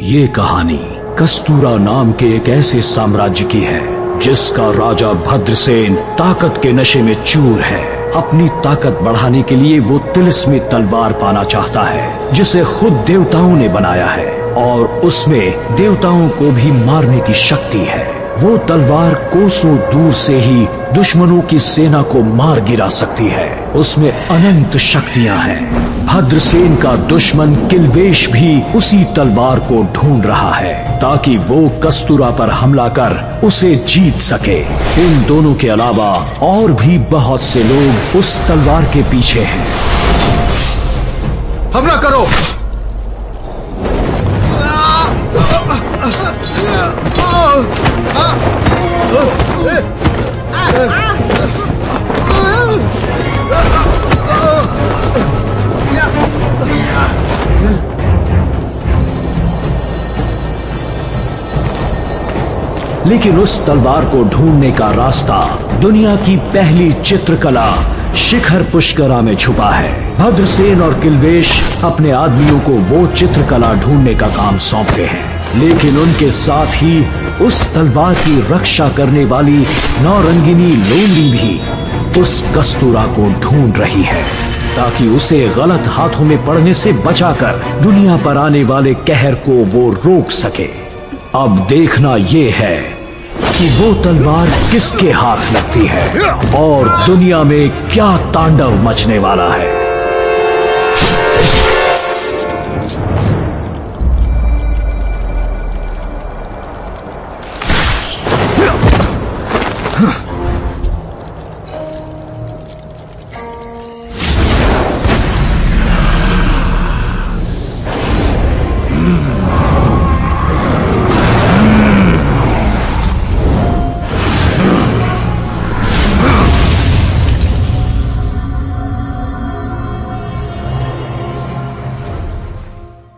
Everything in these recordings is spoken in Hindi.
ये कहानी कस्तूरा नाम के एक ऐसे साम्राज्य की है जिसका राजा भद्रसेन ताकत के नशे में चूर है। अपनी ताकत बढ़ाने के लिए वो तिलिस्मी तलवार पाना चाहता है जिसे खुद देवताओं ने बनाया है और उसमें देवताओं को भी मारने की शक्ति है। वो तलवार कोसों दूर से ही दुश्मनों की सेना को मार गिरा सकती है। उसमें अनंत शक्तियां हैं। भद्रसेन का दुश्मन किल्वेश भी उसी तलवार को ढूंढ रहा है ताकि वो कस्तूरा पर हमला कर उसे जीत सके। इन दोनों के अलावा और भी बहुत से लोग उस तलवार के पीछे हैं। हमला करो! लेकिन उस तलवार को ढूंढने का रास्ता दुनिया की पहली चित्रकला शिखर पुष्करा में छुपा है। भद्रसेन और किल्वेश अपने आदमियों को वो चित्रकला ढूंढने का काम सौंपते हैं, लेकिन उनके साथ ही उस तलवार की रक्षा करने वाली नौरंगिनी लोमड़ी भी उस कस्तूरा को ढूंढ रही है ताकि उसे गलत हाथों में पड़ने से बचाकर दुनिया पर आने वाले कहर को वो रोक सके। अब देखना ये है कि वो तलवार किसके हाथ लगती है और दुनिया में क्या तांडव मचने वाला है।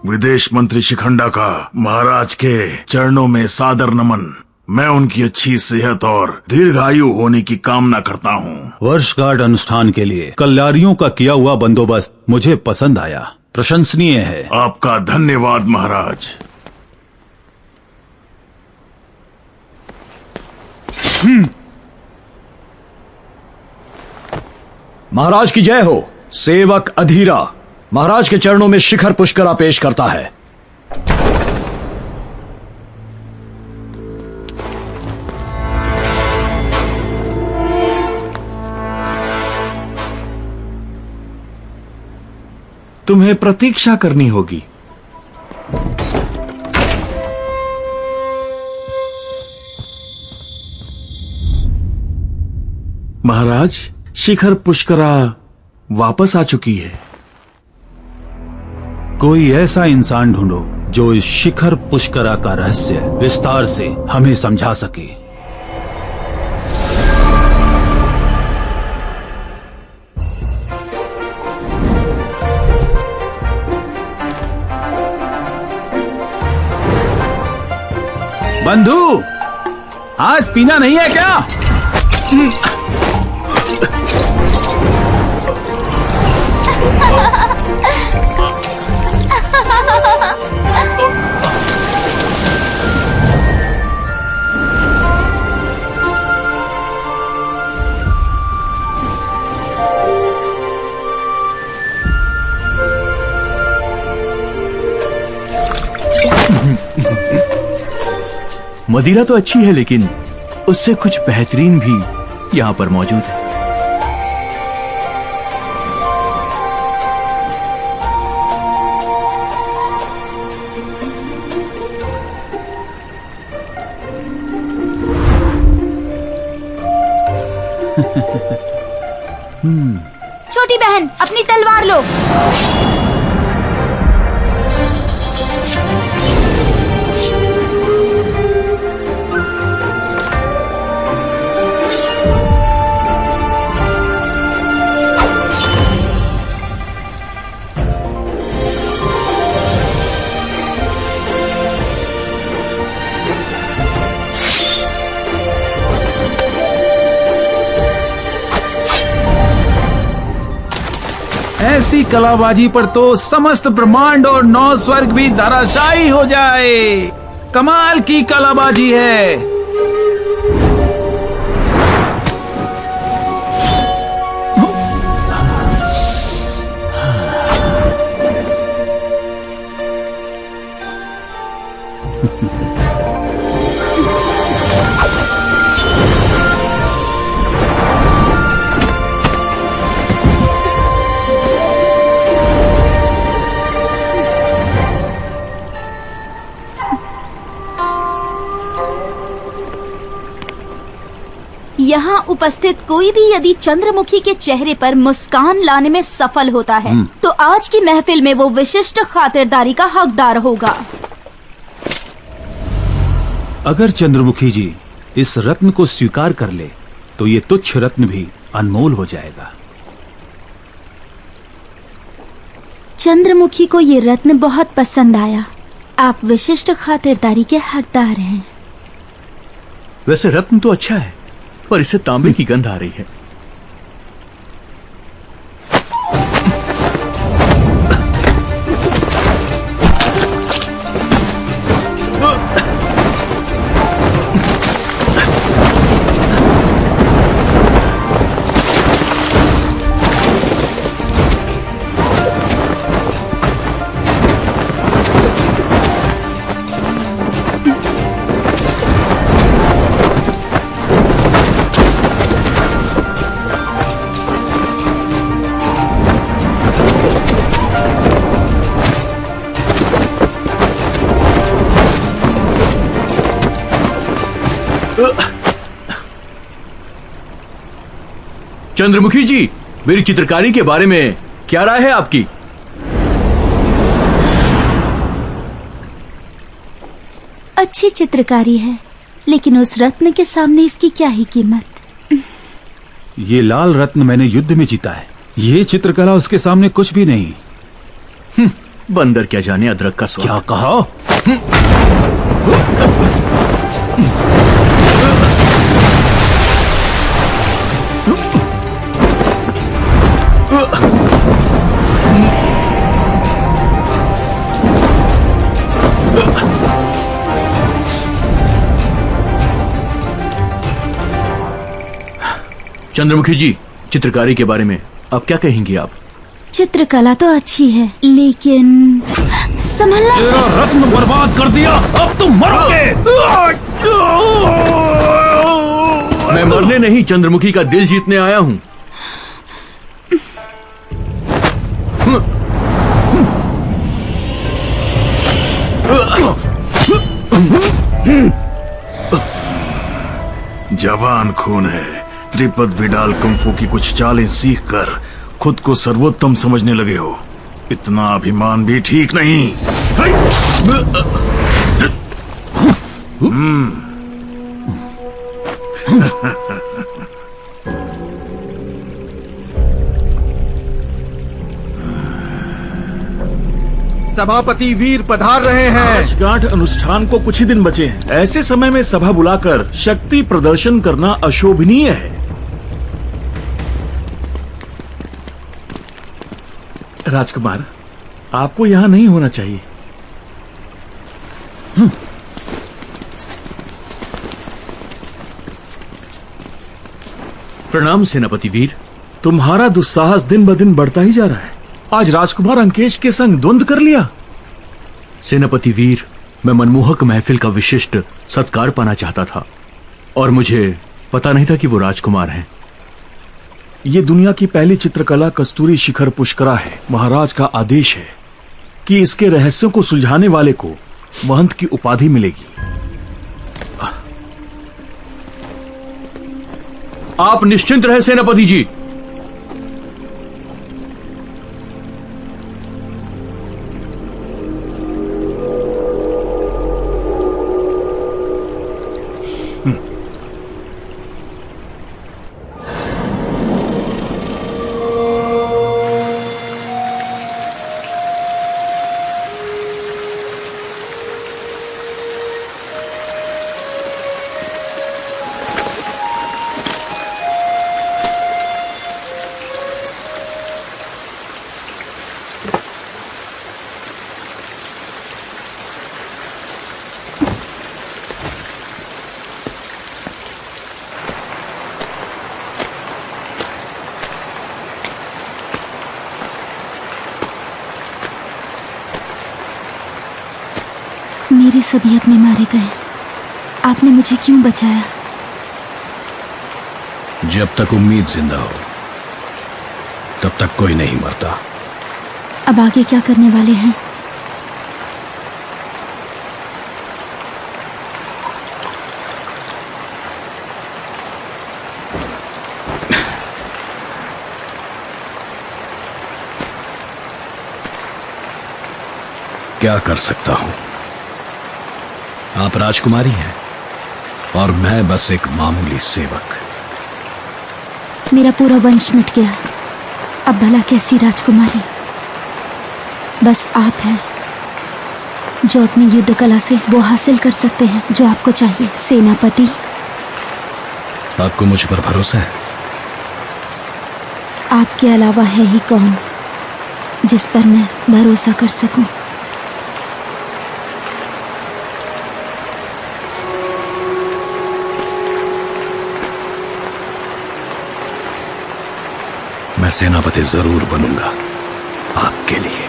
विदेश मंत्री शिखंडा का महाराज के चरणों में सादर नमन। मैं उनकी अच्छी सेहत और दीर्घायु होने की कामना करता हूँ। वर्षगांठ अनुष्ठान के लिए कल्याणियों का किया हुआ बंदोबस्त मुझे पसंद आया, प्रशंसनीय है। आपका धन्यवाद महाराज। महाराज की जय हो। सेवक अधीरा महाराज के चरणों में शिखर पुष्करा पेश करता है। तुम्हें प्रतीक्षा करनी होगी। महाराज, शिखर पुष्करा वापस आ चुकी है। कोई ऐसा इंसान ढूंढो जो इस शिखर पुष्करा का रहस्य विस्तार से हमें समझा सके। बंधु, आज पीना नहीं है क्या? मदिरा तो अच्छी है लेकिन उससे कुछ बेहतरीन भी यहाँ पर मौजूद है। छोटी बहन, अपनी तलवार लो। ऐसी कलाबाजी पर तो समस्त ब्रह्मांड और 9 स्वर्ग भी धराशायी हो जाए। कमाल की कलाबाजी है। यहाँ उपस्थित कोई भी यदि चंद्रमुखी के चेहरे पर मुस्कान लाने में सफल होता है तो आज की महफिल में वो विशिष्ट खातिरदारी का हकदार होगा। अगर चंद्रमुखी जी इस रत्न को स्वीकार कर ले तो ये तुच्छ रत्न भी अनमोल हो जाएगा। चंद्रमुखी को ये रत्न बहुत पसंद आया। आप विशिष्ट खातिरदारी के हकदार हैं। वैसे रत्न तो अच्छा है, पर इससे तांबे की गंध आ रही है। चंद्रमुखी जी, मेरी चित्रकारी के बारे में क्या राय है आपकी? अच्छी चित्रकारी है, लेकिन उस रत्न के सामने इसकी क्या ही कीमत। ये लाल रत्न मैंने युद्ध में जीता है। ये चित्रकला उसके सामने कुछ भी नहीं। बंदर क्या जाने अदरक का स्वाद। क्या कहा? चंद्रमुखी जी, चित्रकारी के बारे में अब क्या कहेंगी आप? चित्रकला तो अच्छी है, लेकिन संभलना। तेरा रत्न बर्बाद कर दिया, अब तुम मरोगे। मैं मरने नहीं, चंद्रमुखी का दिल जीतने आया हूं। जवान खून है। त्रिपद विडाल कुंफू की कुछ चालें सीख कर खुद को सर्वोत्तम समझने लगे हो। इतना अभिमान भी ठीक नहीं। सभापति वीर पधार रहे हैं। वर्षगांठ अनुष्ठान को कुछ ही दिन बचे हैं। ऐसे समय में सभा बुलाकर शक्ति प्रदर्शन करना अशोभनीय है। राजकुमार, आपको यहाँ नहीं होना चाहिए। प्रणाम सेनापति वीर। तुम्हारा दुस्साहस दिन ब दिन बढ़ता ही जा रहा है। आज राजकुमार अंकेश के संग द्वंद्व कर लिया। सेनापति वीर, मैं मनमोहक महफिल का विशिष्ट सत्कार पाना चाहता था और मुझे पता नहीं था कि वो राजकुमार हैं। ये दुनिया की पहली चित्रकला कस्तूरी शिखर पुष्करा है। महाराज का आदेश है कि इसके रहस्यों को सुलझाने वाले को महंत की उपाधि मिलेगी। आप निश्चिंत रहे सेनापति जी। मेरे सभी अपने मारे गए, आपने मुझे क्यों बचाया? जब तक उम्मीद जिंदा हो तब तक कोई नहीं मरता। अब आगे क्या करने वाले हैं? क्या कर सकता हूं? आप राजकुमारी हैं और मैं बस एक मामूली सेवक। मेरा पूरा वंश मिट गया, अब भला कैसी राजकुमारी? बस आप हैं जो अपनी युद्ध कला से वो हासिल कर सकते हैं जो आपको चाहिए, सेनापति। आपको मुझ पर भरोसा है? आपके अलावा है ही कौन जिस पर मैं भरोसा कर सकूं? मैं सेनापति जरूर बनूंगा आपके लिए।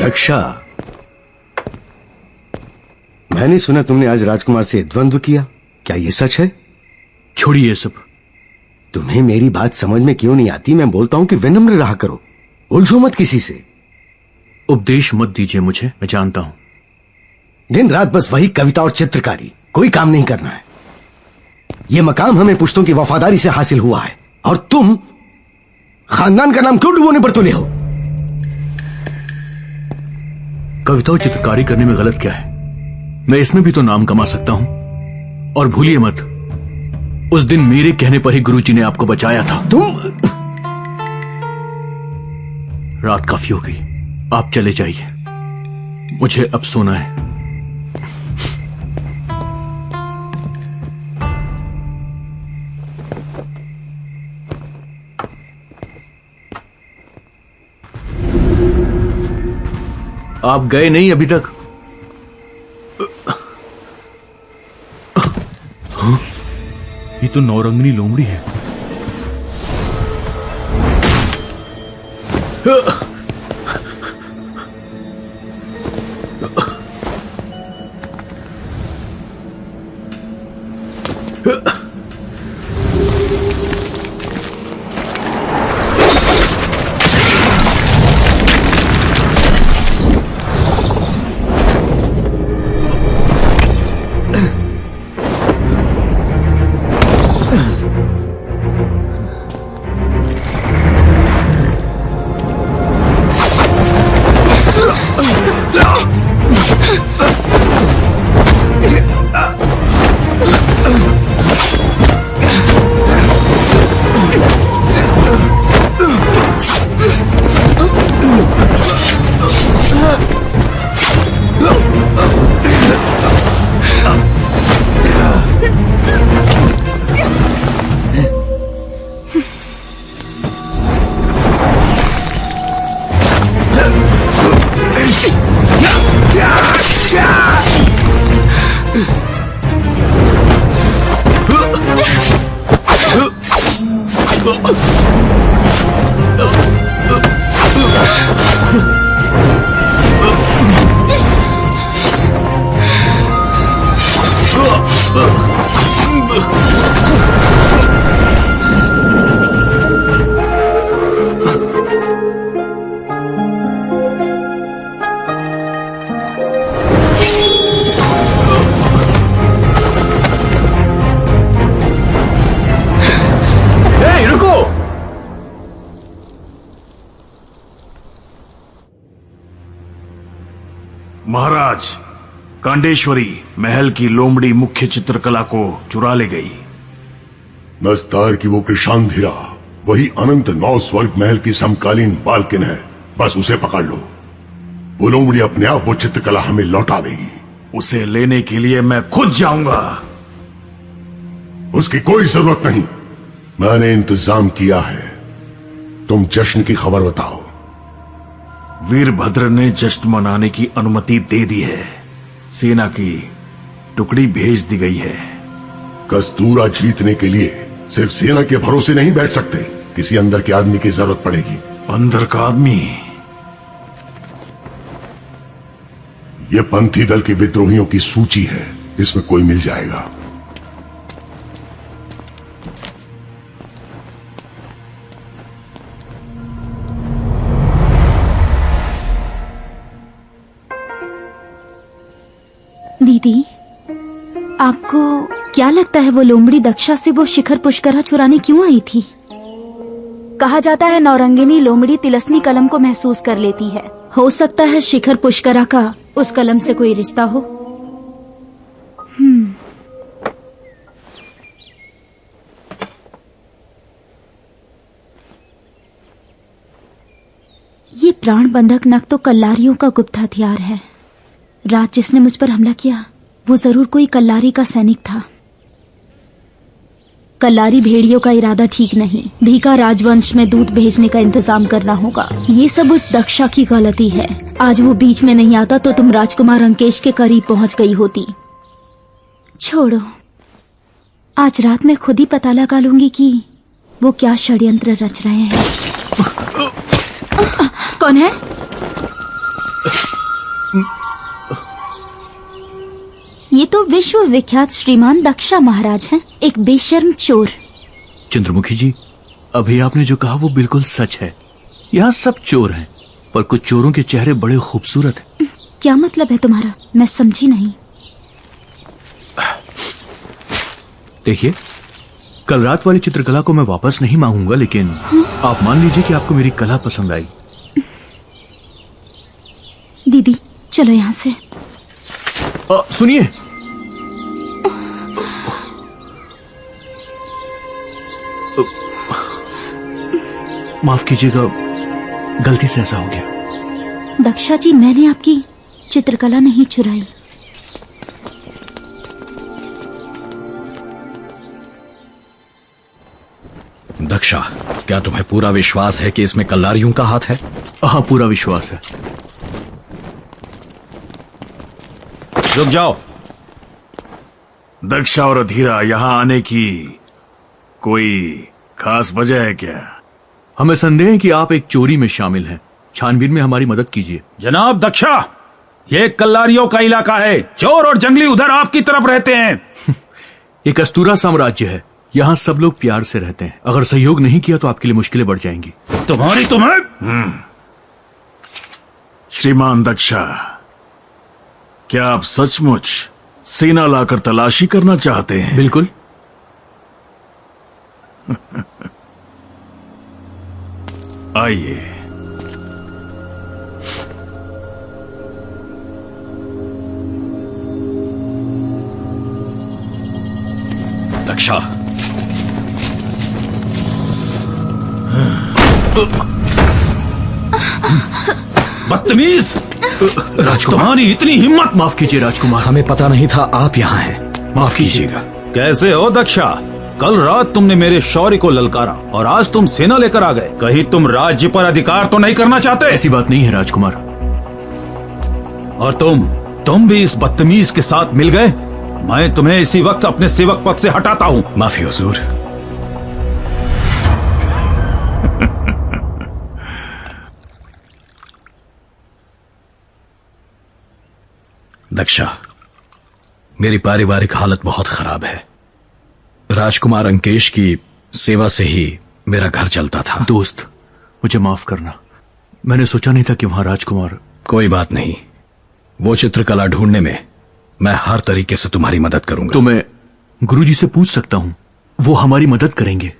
रक्षा, मैंने सुना तुमने आज राजकुमार से द्वंद्व किया, क्या ये सच है? छोड़िए ये सब। तुम्हें मेरी बात समझ में क्यों नहीं आती? मैं बोलता हूं कि विनम्र रहा करो, उलझो मत किसी से। उपदेश मत दीजिए मुझे, मैं जानता हूं। दिन रात बस वही कविता और चित्रकारी, कोई काम नहीं करना है। यह मकाम हमें पुश्तों की वफादारी से हासिल हुआ है और तुम खानदान का नाम क्यों डुबोने पर तुले हो? कविता और चित्रकारी करने में गलत क्या है? मैं इसमें भी तो नाम कमा सकता हूं। और भूलिए मत, उस दिन मेरे कहने पर ही गुरुजी ने आपको बचाया था। तुम रात काफी हो गई, आप चले जाइए, मुझे अब सोना है। आप गए नहीं अभी तक? हाँ? ये तो नौरंगनी लोमड़ी है। महाराज, कांडेश्वरी महल की लोमड़ी मुख्य चित्रकला को चुरा ले गई। नस्तार की वो कृशांधिरा वही अनंत 9 स्वर्ग महल की समकालीन बालकिन है, बस उसे पकड़ लो। वो लोमड़ी अपने आप वो चित्रकला हमें लौटा देगी। उसे लेने के लिए मैं खुद जाऊंगा। उसकी कोई जरूरत नहीं, मैंने इंतजाम किया है। तुम जश्न की खबर बताओ। वीरभद्र ने जश्न मनाने की अनुमति दे दी है। सेना की टुकड़ी भेज दी गई है। कस्तूरा जीतने के लिए सिर्फ सेना के भरोसे नहीं बैठ सकते, किसी अंदर के आदमी की जरूरत पड़ेगी। अंदर का आदमी? ये पंथी दल के विद्रोहियों की सूची है, इसमें कोई मिल जाएगा। दीदी, आपको क्या लगता है वो लोमड़ी दक्षा से वो शिखर पुष्करा चुराने क्यों आई थी? कहा जाता है नौरंगिनी लोमड़ी तिलस्मी कलम को महसूस कर लेती है। हो सकता है शिखर पुष्करा का उस कलम से कोई रिश्ता हो। ये प्राण बंधक नख तो कल्लारियों का गुप्त हथियार है। रात जिसने मुझ पर हमला किया वो जरूर कोई कल्लारी का सैनिक था। कल्लारी भेड़ियों का इरादा ठीक नहीं। भीका राजवंश में दूत भेजने का इंतजाम करना होगा। ये सब उस दक्षा की गलती है। आज वो बीच में नहीं आता तो तुम राजकुमार अंकेश के करीब पहुंच गई होती। छोड़ो, आज रात में खुद ही पता लगा लूंगी कि वो क्या षड्यंत्र रच रहे हैं। कौन है? ये तो विश्व विख्यात श्रीमान दक्षा महाराज हैं, एक बेशर्म चोर। चंद्रमुखी जी, अभी आपने जो कहा वो बिल्कुल सच है। यहाँ सब चोर हैं, पर कुछ चोरों के चेहरे बड़े खूबसूरत हैं। क्या मतलब है तुम्हारा? मैं समझी नहीं। देखिए, कल रात वाली चित्रकला को मैं वापस नहीं मांगूंगा, लेकिन आप मान लीजिए कि आपको मेरी कला पसंद आई। दीदी चलो यहाँ से। सुनिए, माफ कीजिएगा, गलती से ऐसा हो गया। दक्षा जी, मैंने आपकी चित्रकला नहीं चुराई। दक्षा, क्या तुम्हें पूरा विश्वास है कि इसमें कल्लारियों का हाथ है? हाँ, पूरा विश्वास है। रुक जाओ। दक्षा और अधीरा यहाँ आने की कोई खास वजह है क्या? हमें संदेह है कि आप एक चोरी में शामिल हैं। छानबीन में हमारी मदद कीजिए। जनाब दक्षा, ये कल्लारियों का इलाका है। चोर और जंगली उधर आपकी तरफ रहते हैं। ये कस्तूरा साम्राज्य है, यहाँ सब लोग प्यार से रहते हैं। अगर सहयोग नहीं किया तो आपके लिए मुश्किलें बढ़ जाएंगी। तुम्हें श्रीमान दक्षा, क्या आप सचमुच सेना लाकर तलाशी करना चाहते हैं? बिल्कुल। आइए। दक्षा, बदतमीज, तुम्हारी इतनी हिम्मत! माफ कीजिए राजकुमार, हमें पता नहीं था आप यहाँ हैं। माफ कीजिएगा। कैसे हो दक्षा? कल रात तुमने मेरे शौर्य को ललकारा और आज तुम सेना लेकर आ गए। कहीं तुम राज्य पर अधिकार तो नहीं करना चाहते? ऐसी बात नहीं है राजकुमार। और तुम भी इस बदतमीज के साथ मिल गए? मैं तुम्हें इसी वक्त अपने सेवक पद से हटाता हूँ। माफी हुजूर। दक्षा, मेरी पारिवारिक हालत बहुत खराब है। राजकुमार अंकेश की सेवा से ही मेरा घर चलता था। दोस्त, मुझे माफ करना, मैंने सोचा नहीं था कि वहां राजकुमार। कोई बात नहीं, वो चित्रकला ढूंढने में मैं हर तरीके से तुम्हारी मदद करूंगा। तो मैं गुरुजी से पूछ सकता हूं, वो हमारी मदद करेंगे?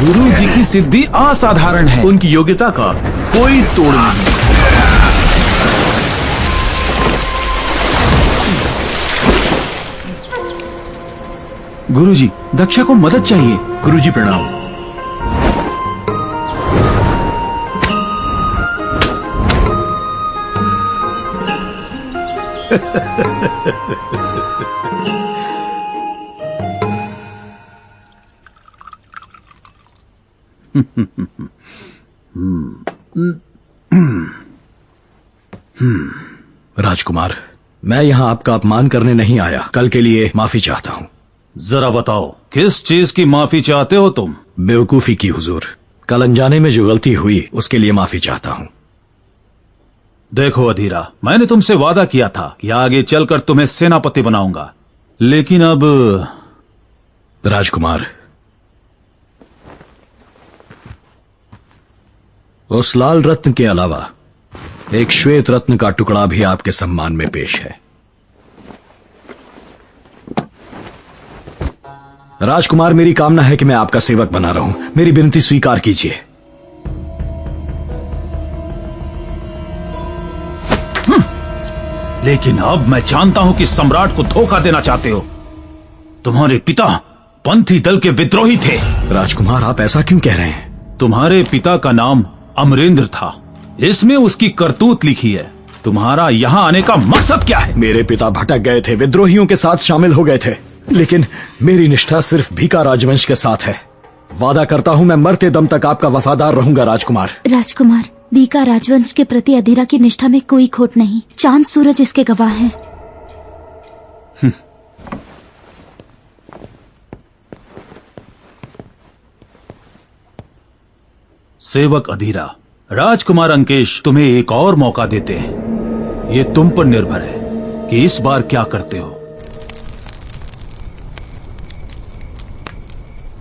गुरु जी की सिद्धि असाधारण है। उनकी योग्यता का कोई तोड़ नहीं। गुरुजी, दक्षा को मदद चाहिए। गुरुजी प्रणाम। राजकुमार, मैं यहाँ आपका अपमान करने नहीं आया। कल के लिए माफी चाहता हूँ। जरा बताओ, किस चीज की माफी चाहते हो तुम? बेवकूफी की हुजूर। कल अनजाने में जो गलती हुई उसके लिए माफी चाहता हूँ। देखो अधीरा, मैंने तुमसे वादा किया था कि आगे चलकर तुम्हें सेनापति बनाऊंगा, लेकिन अब। राजकुमार, उस लाल रत्न के अलावा एक श्वेत रत्न का टुकड़ा भी आपके सम्मान में पेश है। राजकुमार, मेरी कामना है कि मैं आपका सेवक बना रहूं। मेरी विनती स्वीकार कीजिए। लेकिन अब मैं जानता हूं कि सम्राट को धोखा देना चाहते हो। तुम्हारे पिता पंथी दल के विद्रोही थे। राजकुमार, आप ऐसा क्यों कह रहे हैं? तुम्हारे पिता का नाम अमरेंद्र था। इसमें उसकी करतूत लिखी है। तुम्हारा यहाँ आने का मकसद क्या है? मेरे पिता भटक गए थे, विद्रोहियों के साथ शामिल हो गए थे, लेकिन मेरी निष्ठा सिर्फ भीका राजवंश के साथ है। वादा करता हूँ मैं मरते दम तक आपका वफादार रहूंगा। राजकुमार, राजकुमार, भीका राजवंश के प्रति अधीरा की निष्ठा में कोई खोट नहीं। चांद सूरज इसके गवाह हैं। सेवक अधीरा, राजकुमार अंकेश तुम्हें एक और मौका देते हैं। ये तुम पर निर्भर है कि इस बार क्या करते हो।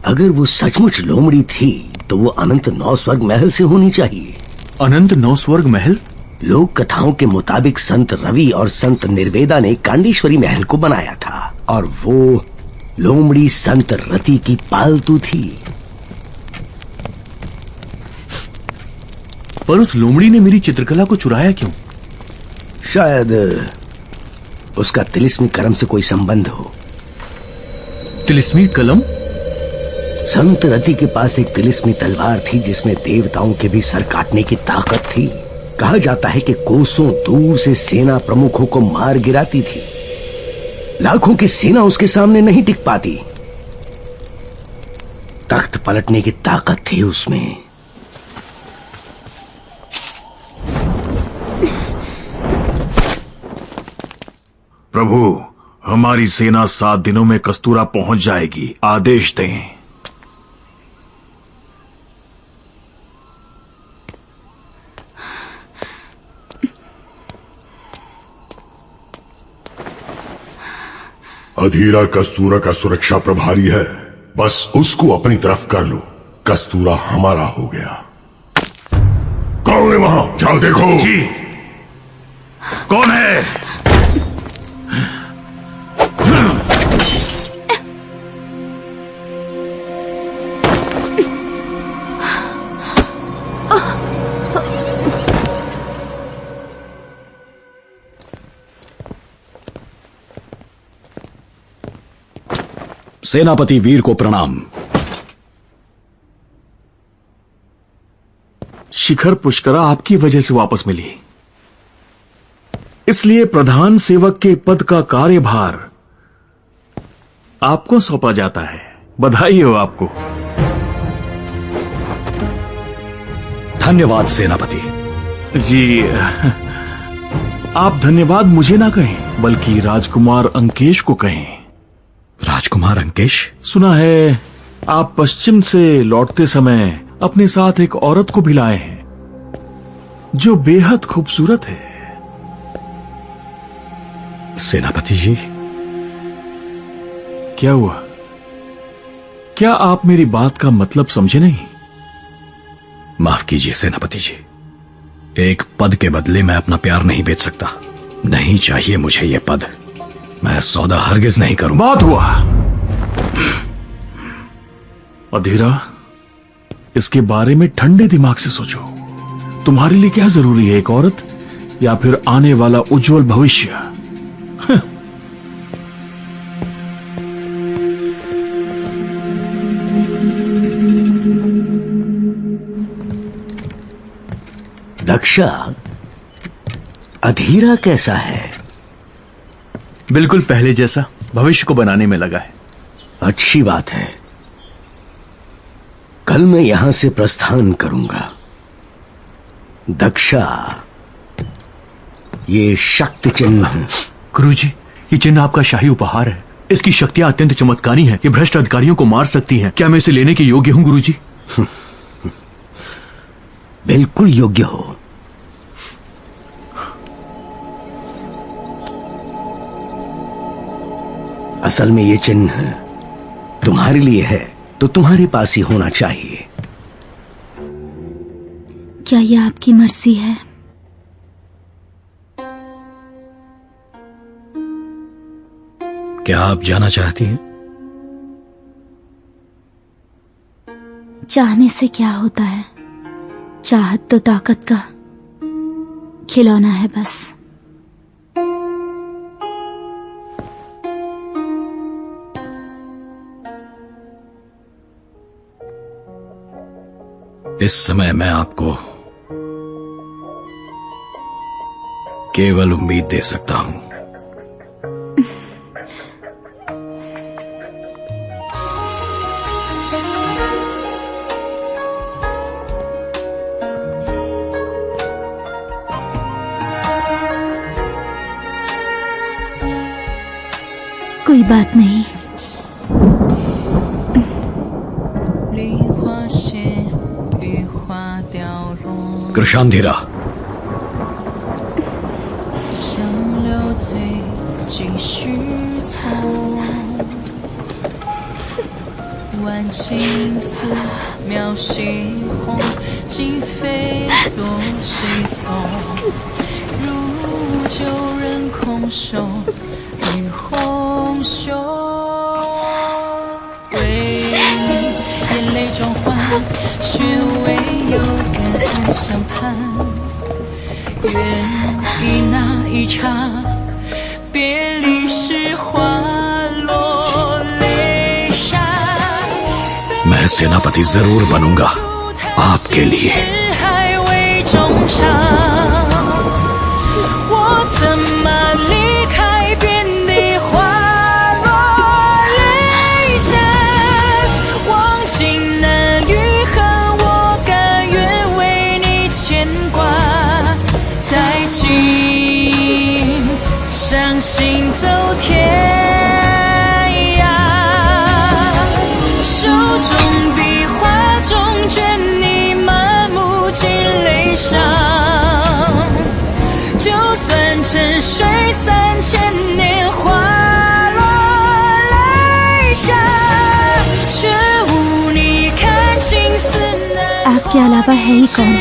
अगर वो सचमुच लोमड़ी थी तो वो अनंत 9 स्वर्ग महल से होनी चाहिए। अनंत 9 स्वर्ग महल? लोक कथाओं के मुताबिक संत रवि और संत निर्वेदा ने कांडेश्वरी महल को बनाया था, और वो लोमड़ी संत रति की पालतू थी। पर उस लोमड़ी ने मेरी चित्रकला को चुराया क्यों? शायद उसका तिलिस्मी कर्म से कोई संबंध हो। तिलिस्मी कलम? संत रति के पास एक तिलिस्मी तलवार थी जिसमें देवताओं के भी सर काटने की ताकत थी। कहा जाता है कि कोसों दूर से सेना प्रमुखों को मार गिराती थी। लाखों की सेना उसके सामने नहीं टिक पाती। तख्त पलटने की ताकत थी उसमें। प्रभु, हमारी सेना 7 दिनों में कस्तूरा पहुंच जाएगी। आदेश दें। अधीरा कस्तूरा का सुरक्षा प्रभारी है, बस उसको अपनी तरफ कर लो। कस्तूरा हमारा हो गया। कौन है वहां? जाओ देखो। जी, कौन है? सेनापति वीर को प्रणाम। शिखर पुष्करा आपकी वजह से वापस मिली, इसलिए प्रधान सेवक के पद का कार्यभार आपको सौंपा जाता है। बधाई हो आपको। धन्यवाद सेनापति जी। आप धन्यवाद मुझे ना कहें, बल्कि राजकुमार अंकेश को कहें। राजकुमार अंकेश? सुना है आप पश्चिम से लौटते समय अपने साथ एक औरत को भी लाए हैं जो बेहद खूबसूरत है। सेनापति जी, क्या हुआ? क्या आप मेरी बात का मतलब समझे नहीं? माफ कीजिए सेनापति जी, एक पद के बदले मैं अपना प्यार नहीं बेच सकता। नहीं चाहिए मुझे ये पद। मैं सौदा हरगिज नहीं करूं। बात हुआ। अधीरा, इसके बारे में ठंडे दिमाग से सोचो। तुम्हारे लिए क्या जरूरी है, एक औरत या फिर आने वाला उज्जवल भविष्य? दक्षा, अधीरा कैसा है? बिल्कुल पहले जैसा, भविष्य को बनाने में लगा है। अच्छी बात है। कल मैं यहां से प्रस्थान करूंगा। दक्षा, ये शक्ति चिन्ह है। गुरुजी, ये चिन्ह आपका शाही उपहार है। इसकी शक्तियां अत्यंत चमत्कारी हैं। ये भ्रष्ट अधिकारियों को मार सकती हैं। क्या मैं इसे लेने के योग्य हूं गुरुजी? बिल्कुल योग्य हो। असल में ये चिन्ह तुम्हारे लिए है, तो तुम्हारे पास ही होना चाहिए। क्या यह आपकी मर्जी है? क्या आप जाना चाहती हैं? चाहने से क्या होता है? चाहत तो ताकत का खिलौना है बस। इस समय मैं आपको केवल उम्मीद दे सकता हूं। कोई बात नहीं। कृशांधिरा,相盼，愿以那一刹别离时花落泪下。 मैं सेनापति जरूर बनूंगा आपके लिए। आपके अलावा है ही कौन?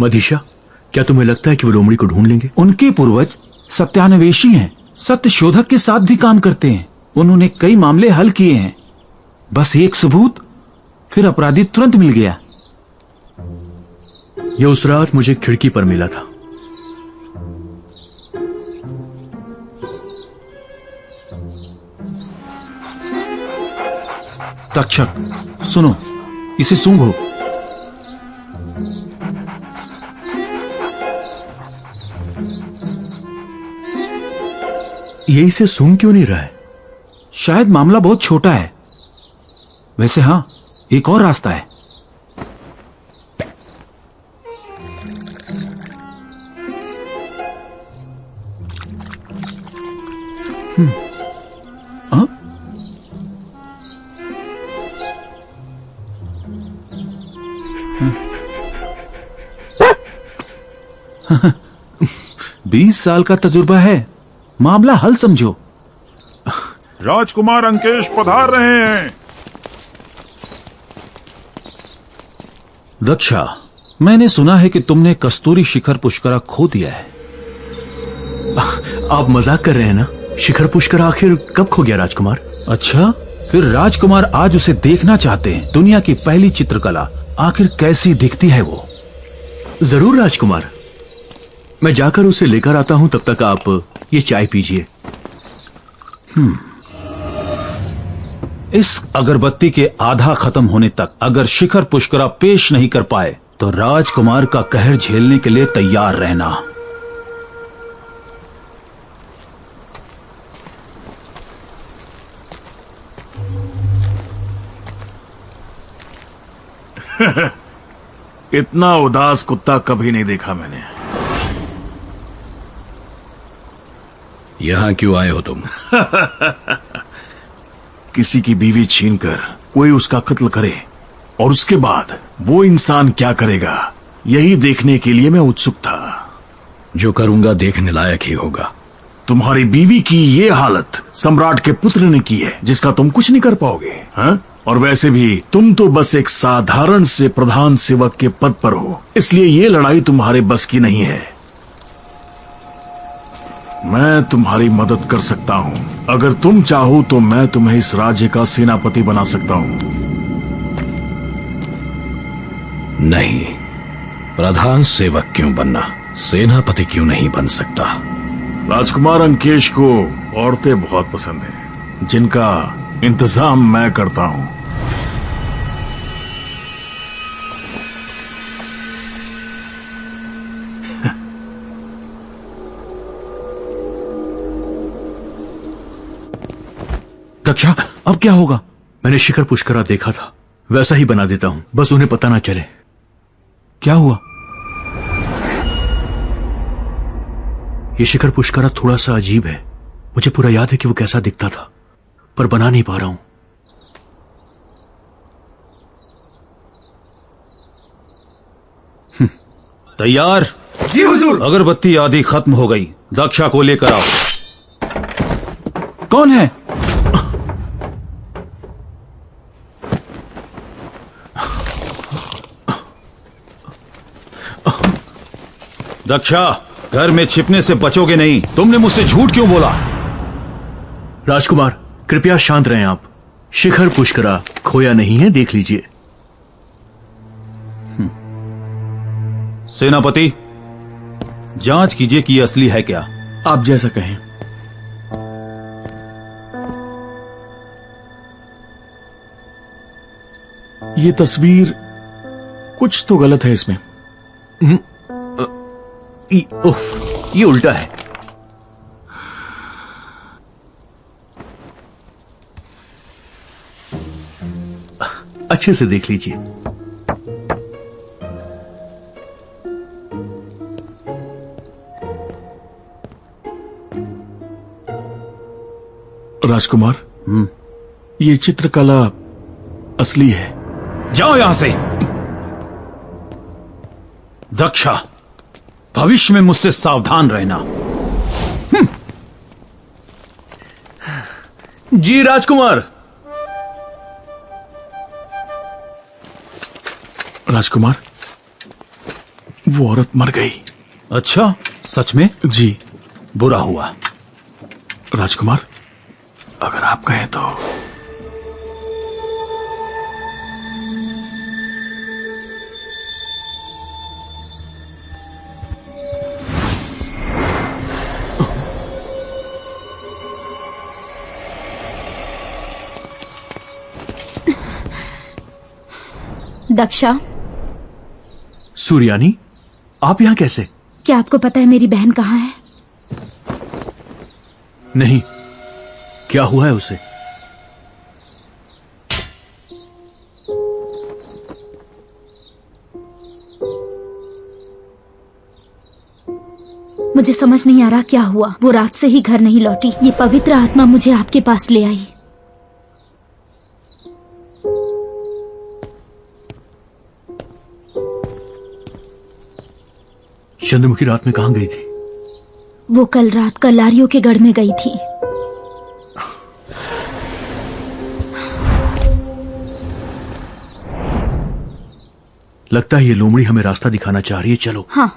मधीशा, क्या तुम्हें लगता है कि वो लोमड़ी को ढूंढ लेंगे? उनके पूर्वज सत्यान्वेषी हैं, सत्य शोधक के साथ भी काम करते हैं। उन्होंने कई मामले हल किए हैं। बस एक सबूत, फिर अपराधी तुरंत मिल गया। ये उस रात मुझे खिड़की पर मिला था। तक्षक, सुनो, इसे सूंघो। ये इसे सूंघ क्यों नहीं रहा है? शायद मामला बहुत छोटा है। वैसे हां, एक और रास्ता है। हाँ? 20 साल का तजुर्बा है। मामला हल समझो। राजकुमार अंकेश पधार रहे हैं। दक्षा, मैंने सुना है कि तुमने कस्तूरी शिखर पुष्करा खो दिया है। आप मजाक कर रहे हैं ना? शिखर पुष्कर आखिर कब खो गया राजकुमार? अच्छा, फिर राजकुमार आज उसे देखना चाहते हैं। दुनिया की पहली चित्रकला आखिर कैसी दिखती है वो? जरूर राजकुमार। मैं जाकर उसे लेकर आता हूं, तब तक आप ये चाय पीजिए। इस अगरबत्ती के आधा खत्म होने तक अगर शिखर पुष्करा पेश नहीं कर पाए तो राजकुमार का कहर झेलने के लिए तैयार रहना। इतना उदास कुत्ता कभी नहीं देखा मैंने। यहां क्यों आए हो तुम? किसी की बीवी छीनकर कोई उसका कत्ल करे और उसके बाद वो इंसान क्या करेगा, यही देखने के लिए मैं उत्सुक था। जो करूंगा देखने लायक ही होगा। तुम्हारी बीवी की ये हालत सम्राट के पुत्र ने की है, जिसका तुम कुछ नहीं कर पाओगे। हाँ? और वैसे भी तुम तो बस एक साधारण से प्रधान सेवक के पद पर हो, इसलिए ये लड़ाई तुम्हारे बस की नहीं है। मैं तुम्हारी मदद कर सकता हूँ। अगर तुम चाहो तो मैं तुम्हें इस राज्य का सेनापति बना सकता हूँ। नहीं, प्रधान सेवक क्यों बनना, सेनापति क्यों नहीं बन सकता? राजकुमार अंकेश को औरतें बहुत पसंद हैं, जिनका इंतजाम मैं करता हूँ। दक्षा, अब क्या होगा? मैंने शिखर पुष्करा देखा था, वैसा ही बना देता हूं, बस उन्हें पता ना चले। क्या हुआ? ये शिखर पुष्करा थोड़ा सा अजीब है। मुझे पूरा याद है कि वो कैसा दिखता था, पर बना नहीं पा रहा हूं। तैयार? जी हुजूर। अगरबत्ती आदि खत्म हो गई, दक्षा को लेकर आओ। कौन है? दक्षा, घर में छिपने से बचोगे नहीं। तुमने मुझसे झूठ क्यों बोला? राजकुमार, कृपया शांत रहें आप। शिखर पुष्करा खोया नहीं है, देख लीजिए। सेनापति, जांच कीजिए कि यह असली है क्या। आप जैसा कहें। ये तस्वीर, कुछ तो गलत है इसमें। ये उल्टा है। अच्छे से देख लीजिए। राजकुमार, ये चित्रकला असली है। जाओ यहां से। दक्षा, भविष्य में मुझसे सावधान रहना। जी राजकुमार। राजकुमार, वो औरत मर गई। अच्छा, सच में? जी। बुरा हुआ। राजकुमार, अगर आप कहें तो। दक्षा, सूर्यानी, आप यहां कैसे? क्या आपको पता है मेरी बहन कहाँ है? नहीं, क्या हुआ है उसे? मुझे समझ नहीं आ रहा क्या हुआ। वो रात से ही घर नहीं लौटी। ये पवित्र आत्मा मुझे आपके पास ले आई। चंद्रमुखी रात में कहां गई थी? वो कल रात कलारियों के गढ़ में गई थी। लगता है ये लोमड़ी हमें रास्ता दिखाना चाह रही है। चलो। हाँ।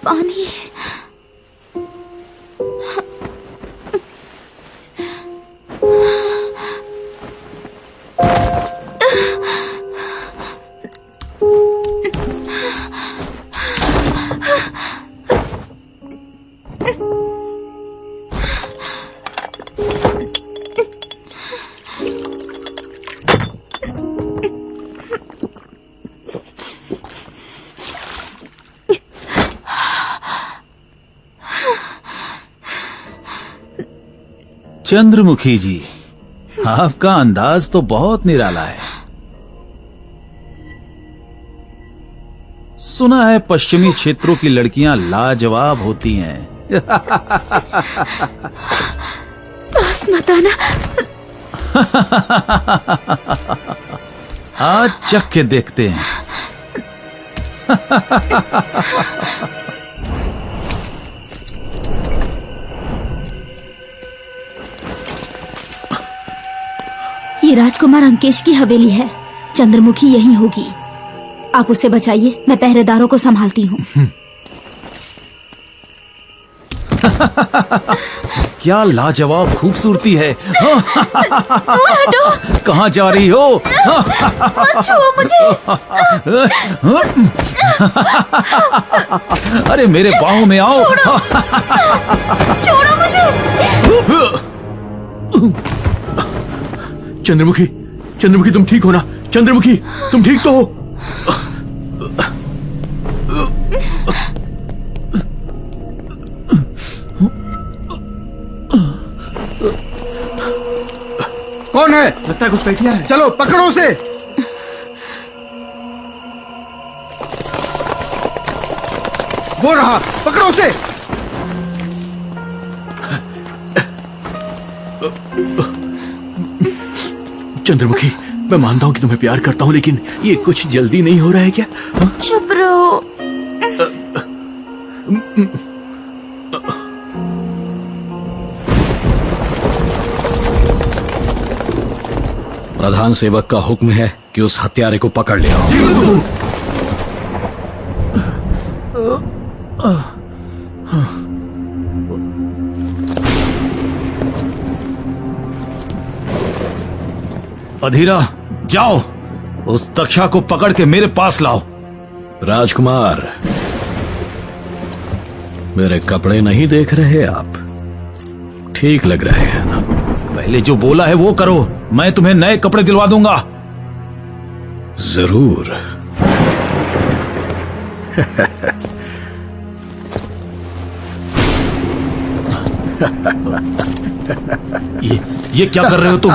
पानी। चंद्रमुखी जी, आपका अंदाज तो बहुत निराला है। सुना है पश्चिमी क्षेत्रों की लड़कियां लाजवाब होती हैं। पास मत आना। आज चख के देखते हैं। ये राजकुमार अंकेश की हवेली है। चंद्रमुखी यही होगी। आप उसे बचाइए, मैं पहरेदारों को संभालती हूँ। क्या लाजवाब खूबसूरती है। कहाँ जा रही हो? मत छुओ मुझे। अरे मेरे बाहों में आओ। छोड़ो मुझे। चंद्रमुखी, चंद्रमुखी तुम ठीक हो ना? चंद्रमुखी तुम ठीक तो हो? कौन है? लगता है कुछ बैठिया है। चलो पकड़ो उसे। वो रहा, पकड़ो उसे। चंद्रमुखी, मैं मानता हूं कि तुम्हें प्यार करता हूं, लेकिन ये कुछ जल्दी नहीं हो रहा है क्या? चुप रहो। प्रधान सेवक का हुक्म है कि उस हत्यारे को पकड़ ले आओ। अधीरा, जाओ उस तक्षा को पकड़ के मेरे पास लाओ। राजकुमार, मेरे कपड़े नहीं देख रहे आप? ठीक लग रहे हैं ना? पहले जो बोला है वो करो, मैं तुम्हें नए कपड़े दिलवा दूंगा। जरूर। ये क्या कर रहे हो तुम?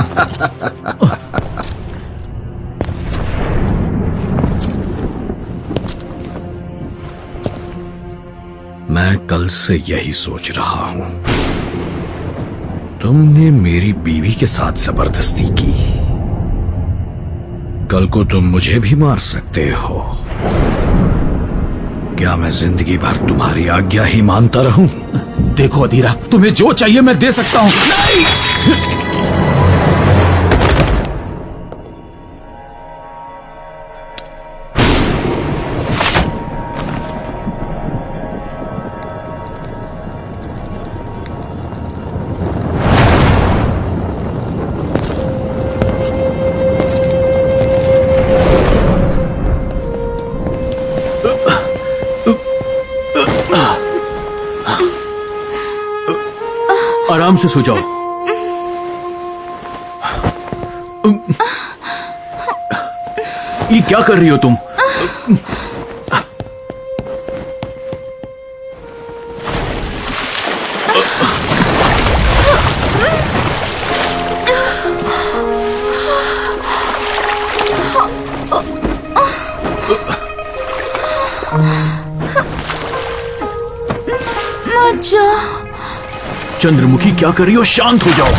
मैं कल से यही सोच रहा हूं। तुमने मेरी बीवी के साथ जबरदस्ती की, कल को तुम मुझे भी मार सकते हो। क्या मैं जिंदगी भर तुम्हारी आज्ञा ही मानता रहूं? देखो अधीरा, तुम्हें जो चाहिए मैं दे सकता हूं। नहीं! आराम से सो जाओ। ये क्या कर रही हो तुम? मत जाओ। चंद्रमुखी क्या कर रही हो? शांत हो जाओ।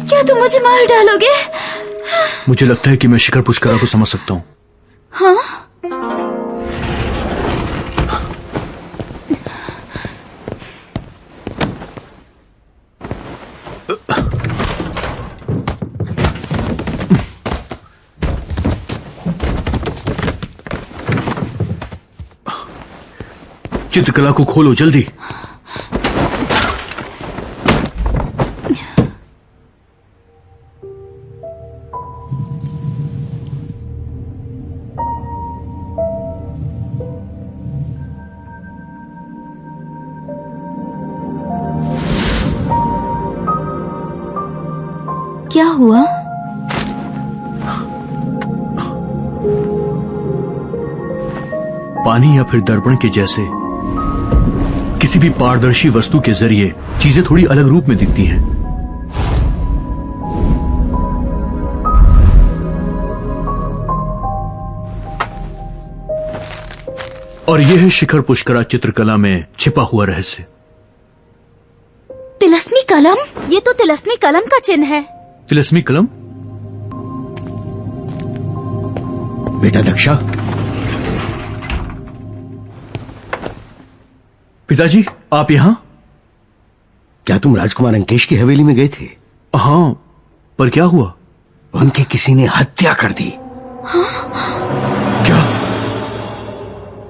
क्या तुम मुझे मार डालोगे? मुझे लगता है कि मैं शिखर पुष्करा को समझ सकता हूं। हाँ? चित्रकला को खोलो जल्दी। क्या हुआ? पानी या फिर दर्पण के जैसे किसी भी पारदर्शी वस्तु के जरिए चीजें थोड़ी अलग रूप में दिखती हैं। और यह है शिखर पुष्करा चित्रकला में छिपा हुआ रहस्य। तिलस्मी कलम? ये तो तिलस्मी कलम का चिन्ह है। तिलस्मी कलम? बेटा दक्षा, पिताजी आप यहां? क्या तुम राजकुमार अंकेश की हवेली में गए थे? हाँ, पर क्या हुआ? उनकी किसी ने हत्या कर दी। क्या?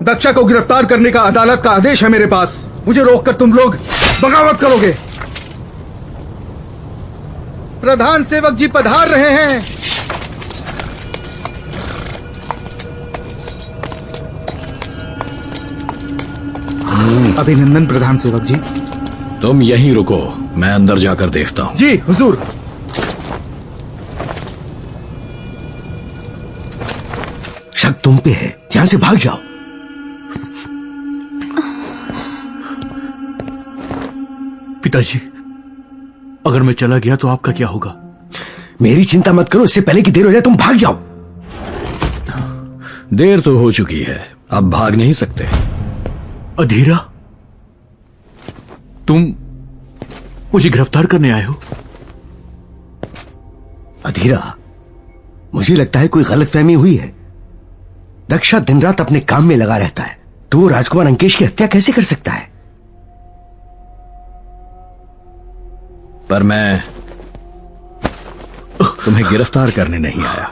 दक्षा को गिरफ्तार करने का अदालत का आदेश है मेरे पास। मुझे रोककर तुम लोग बगावत करोगे। प्रधान सेवक जी पधार रहे हैं। अभिनंदन प्रधान सेवक जी। तुम यहीं रुको, मैं अंदर जाकर देखता हूं। जी हुजूर। शक तुम पे है, यहां से भाग जाओ। पिताजी, अगर मैं चला गया तो आपका क्या होगा? मेरी चिंता मत करो, इससे पहले कि देर हो जाए तुम भाग जाओ। देर तो हो चुकी है, अब भाग नहीं सकते। अधीरा, तुम मुझे गिरफ्तार करने आए हो? अधीरा, मुझे लगता है कोई गलतफहमी हुई है। दक्षा दिन रात अपने काम में लगा रहता है, तो वो राजकुमार अंकेश की हत्या कैसे कर सकता है? पर मैं तुम्हें गिरफ्तार करने नहीं आया।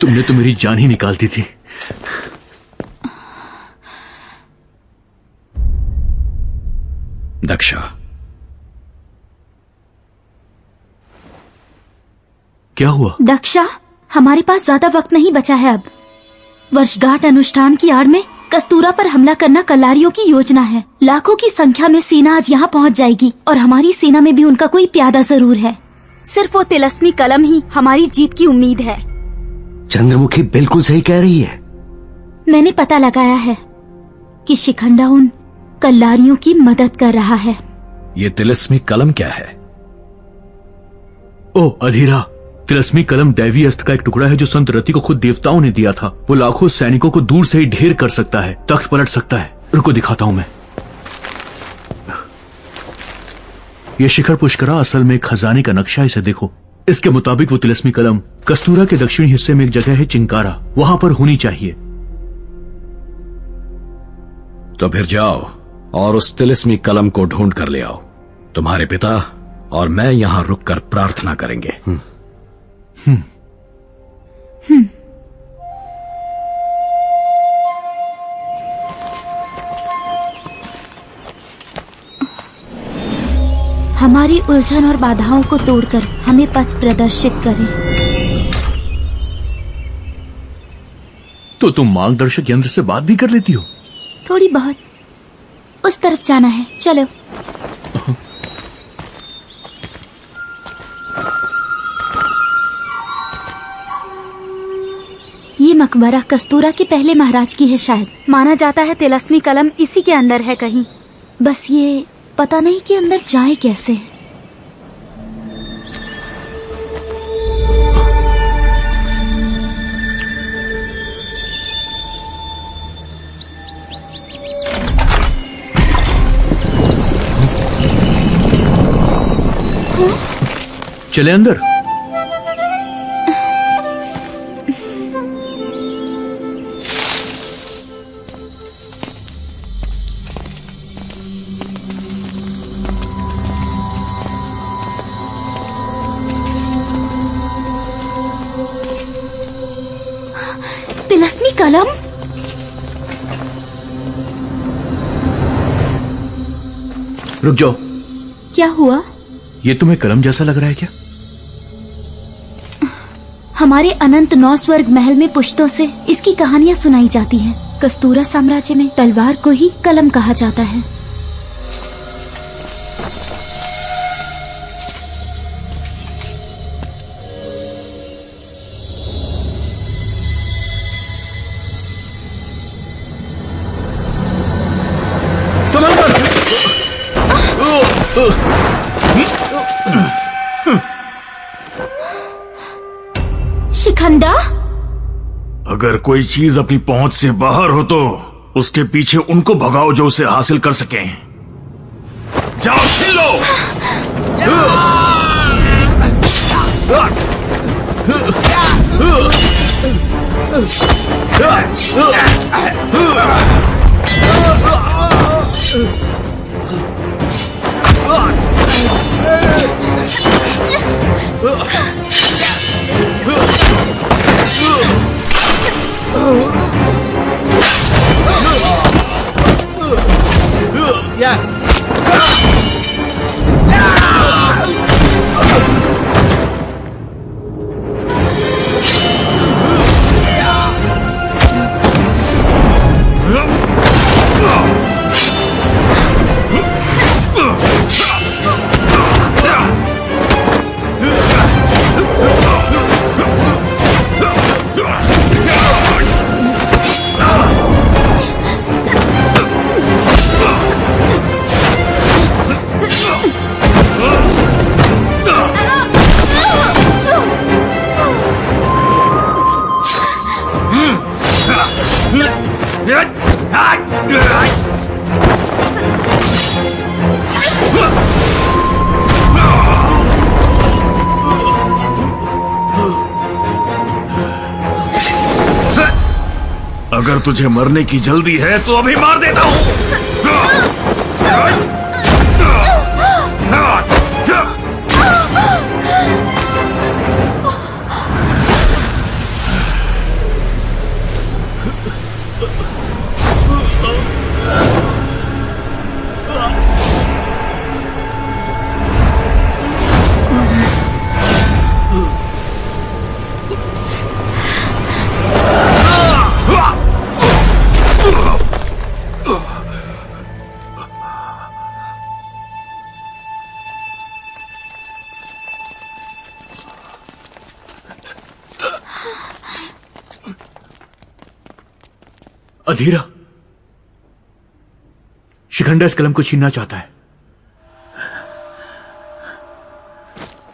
तुमने तो मेरी जान ही निकाल दी थी। दक्षा, क्या हुआ? दक्षा, हमारे पास ज्यादा वक्त नहीं बचा है अब। वर्षगांठ अनुष्ठान की आड़ में कस्तूरा पर हमला करना कल्लारियों की योजना है। लाखों की संख्या में सेना आज यहाँ पहुँच जाएगी और हमारी सेना में भी उनका कोई प्यादा जरूर है। सिर्फ वो तिलस्मी कलम ही हमारी जीत की उम्मीद है। चंद्रमुखी बिल्कुल सही कह रही है। मैंने पता लगाया है कि शिखंडा उन कल्लारियों की मदद कर रहा है। ये तिलस्मी कलम क्या है? ओ अधीरा, तिलस्मी कलम दैवी अस्त्र का एक टुकड़ा है जो संत रति को खुद देवताओं ने दिया था। वो लाखों सैनिकों को दूर से ही ढेर कर सकता है, तख्त पलट सकता है। रुको दिखाता हूं मैं। ये शिखर पुष्करा असल में एक खजाने का नक्शा है, इसे देखो। इसके मुताबिक वो तिलस्मी कलम कस्तूरा के दक्षिणी हिस्से में एक जगह है चिंकारा, वहां पर होनी चाहिए। तो फिर जाओ और उस तिलस्मी कलम को ढूंढ कर ले आओ। तुम्हारे पिता और मैं यहां रुककर प्रार्थना करेंगे। हमारी उलझन और बाधाओं को तोड़कर हमें पथ प्रदर्शित करें। तो तुम मार्गदर्शक यंत्र से बात भी कर लेती हो? थोड़ी बहुत। उस तरफ जाना है, चलो। ये मकबरा कस्तूरा के पहले महाराज की है शायद। माना जाता है तिलस्मी कलम इसी के अंदर है कहीं। बस ये पता नहीं कि अंदर जाए कैसे। चले अंदर। कलम? रुक जाओ, क्या हुआ? ये तुम्हें कलम जैसा लग रहा है क्या? हमारे अनंत 9 स्वर्ग महल में पुश्तों से इसकी कहानियां सुनाई जाती हैं। कस्तूरा साम्राज्य में तलवार को ही कलम कहा जाता है। शिखंडा, अगर कोई चीज अपनी पहुंच से बाहर हो तो उसके पीछे उनको भगाओ जो उसे हासिल कर सकें। जाओ छीन लो। अगर तुझे मरने की जल्दी है तो अभी मार देता हूं। अधीरा, शिखंडा इस कलम को छीनना चाहता है।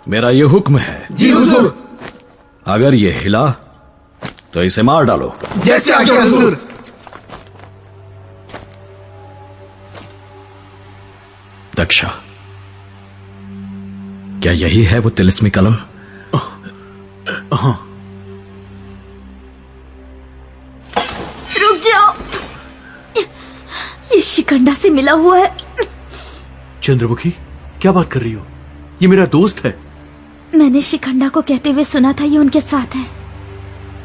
मेरा ये हुक्म है। जी हुजूर। अगर ये हिला तो इसे मार डालो। जैसे आज्ञा हुजूर। दक्षा, क्या यही है वो तिलिस्मी कलम? हाँ। रुक जाओ, ये शिखंडा से मिला हुआ है। चंद्रमुखी, क्या बात कर रही हो? ये मेरा दोस्त है। मैंने शिखंडा को कहते हुए सुना था ये उनके साथ है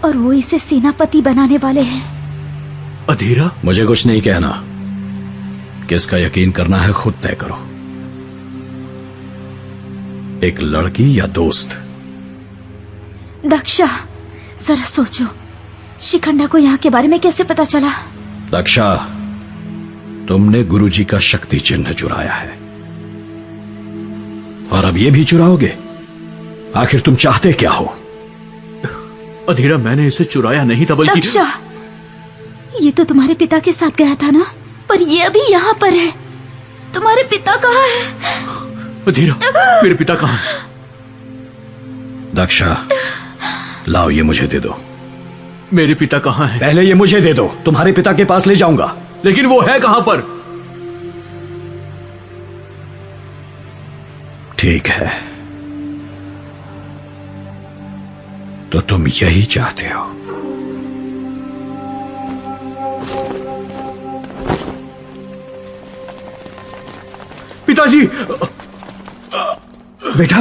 और वो इसे सेनापति बनाने वाले हैं। अधीरा, मुझे कुछ नहीं कहना। किसका यकीन करना है खुद तय करो, एक लड़की या दोस्त। दक्षा, जरा सोचो, शिखंडा को यहाँ के बारे में कैसे पता चला? दक्षा, तुमने गुरुजी का शक्ति चिन्ह चुराया है और अब ये भी चुराओगे। आखिर तुम चाहते क्या हो? अधीरा, मैंने इसे चुराया नहीं था, बल्कि दक्षा, ये तो तुम्हारे पिता के साथ गया था ना, पर ये अभी यहाँ पर है। तुम्हारे पिता कहाँ है? अधीरा, मेरे पिता कहाँ हैं? दक्षा, लाओ ये मुझे दे दो। मेरे पिता कहाँ हैं? पहले ये मुझे दे दो, तुम्हारे पिता के पास ले जाऊंगा। लेकिन वो है कहां पर? ठीक है, तो तुम यही चाहते हो। पिताजी! बेटा,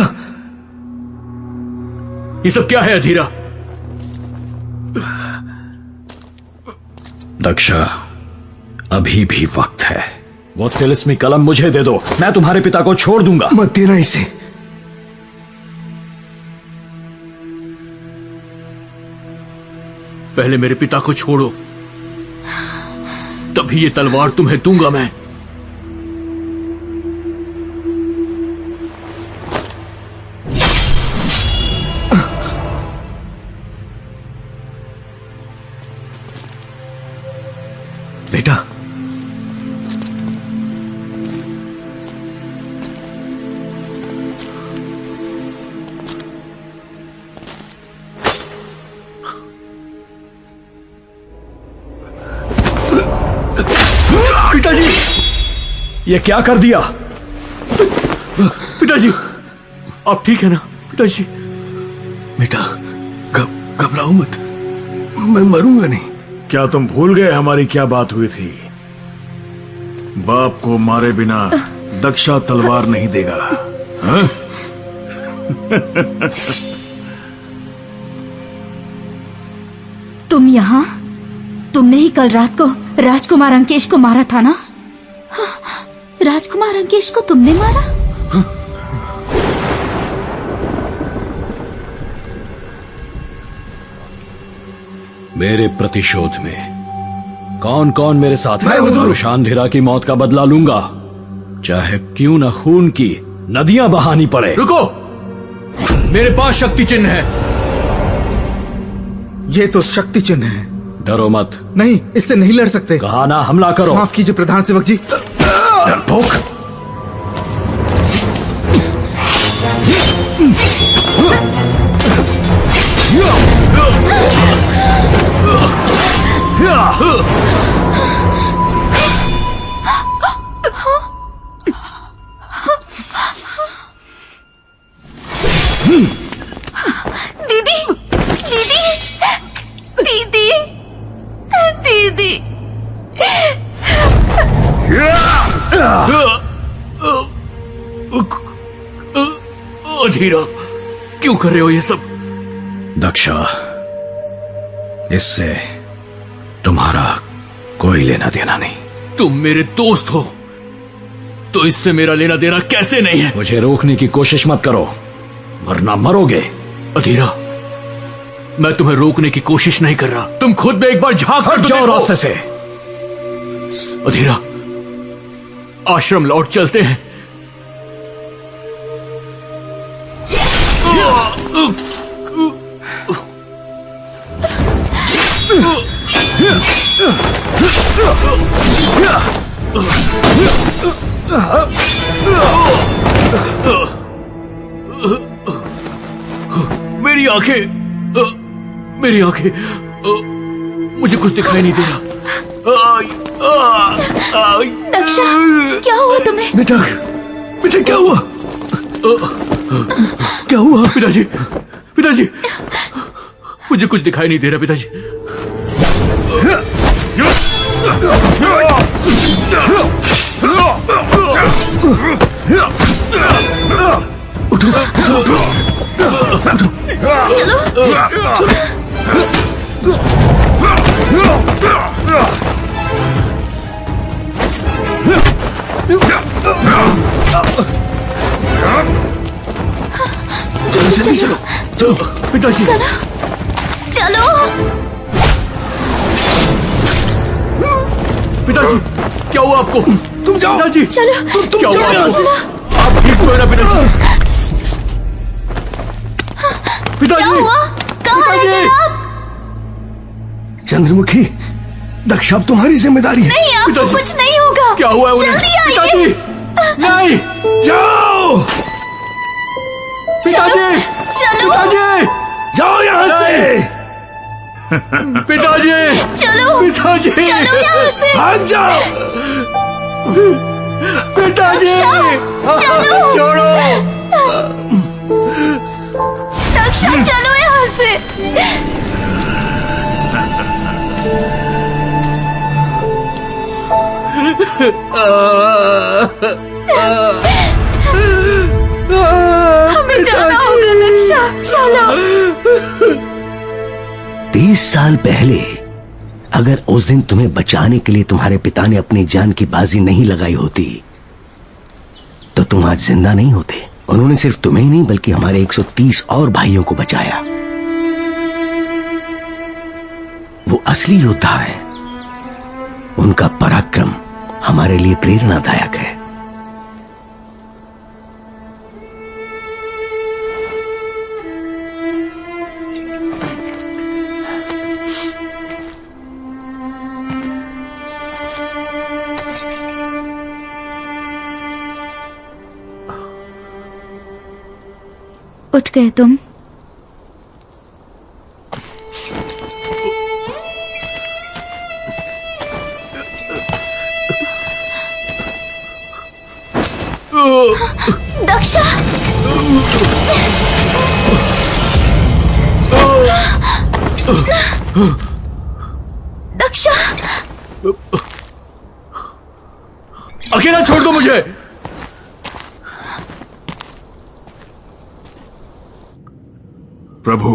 ये सब क्या है अधीरा? दक्षा, अभी भी वक्त है। वो तिलिस्मी कलम मुझे दे दो, मैं तुम्हारे पिता को छोड़ दूंगा। मत देना इसे। पहले मेरे पिता को छोड़ो, तभी ये तलवार तुम्हें दूंगा मैं। बेटा, पिताजी, ये क्या कर दिया? पिताजी, आप ठीक है ना? पिताजी, बेटा घबराओ मत, मैं मरूंगा नहीं। क्या तुम भूल गए हमारी क्या बात हुई थी? बाप को मारे बिना दक्षा तलवार नहीं देगा। हाँ? तुम यहाँ? तुमने ही कल रात को राजकुमार अंकेश को मारा था ना? राजकुमार अंकेश को तुमने मारा? मेरे प्रतिशोध में कौन कौन मेरे साथ है? शांधिरा की मौत का बदला लूंगा, चाहे क्यों न खून की नदियां बहानी पड़े। रुको, मेरे पास शक्ति चिन्ह है। ये तो शक्ति चिन्ह है। डरो मत। नहीं, इससे नहीं लड़ सकते। कहा ना, हमला करो। माफ कीजिए प्रधान सेवक जी। डरपोक। दीदी, दीदी, दीदी, दीदी। अधीरा, क्यों कर रहे हो ये सब? दक्षा, इससे तुम्हारा कोई लेना देना नहीं। तुम मेरे दोस्त हो, तो इससे मेरा लेना देना कैसे नहीं है? मुझे रोकने की कोशिश मत करो, वरना मरोगे। अधीरा, मैं तुम्हें रोकने की कोशिश नहीं कर रहा। तुम खुद में एक बार झांक कर जाओ रास्ते से। अधीरा, आश्रम लौट चलते हैं। मेरी आंखें, मेरी आंखें, मुझे कुछ दिखाई नहीं दे रहा। दक्षा, क्या हुआ तुम्हें? बेटा, बेटा क्या हुआ? क्या हुआ? पिताजी, पिताजी, मुझे कुछ दिखाई नहीं दे रहा पिताजी। उठो, उठो, उठो। चलो। जल्दी चलो, चलो पिताजी। चलो, चलो। पिताजी, क्या हुआ आपको? तुम जाओ। पिताजी, चलो। तुम क्या हुआ जाओ यहाँ आपको? से। आप ठीक हुए ना पिताजी? क्या पिताजी, हुआ? कहाँ रह गए आप? चंद्रमुखी, दक्षा अब तुम्हारी जिम्मेदारी है। नहीं, आपको पिताजी। कुछ नहीं होगा। क्या हुआ है उन्हें? जल्दी आइए। पिताजी, नहीं, जाओ, पिताजी, चलो। पिताजी, जाओ यहाँ से। पिताजी, चलो। पिताजी, चलो यहाँ से। भाग जाओ। पिताजी, चलो। छोड़ो। दक्षा, चलो यहाँ से। हमें जाना होगा दक्षा, चलो। 30 साल पहले अगर उस दिन तुम्हें बचाने के लिए तुम्हारे पिता ने अपनी जान की बाजी नहीं लगाई होती तो तुम आज जिंदा नहीं होते। उन्होंने सिर्फ तुम्हें ही नहीं बल्कि हमारे 130 और भाइयों को बचाया। वो असली योद्धा है। उनका पराक्रम हमारे लिए प्रेरणादायक है। उठ गए तुम? दक्षा! दक्षा! अकेला छोड़ दो मुझे। प्रभु,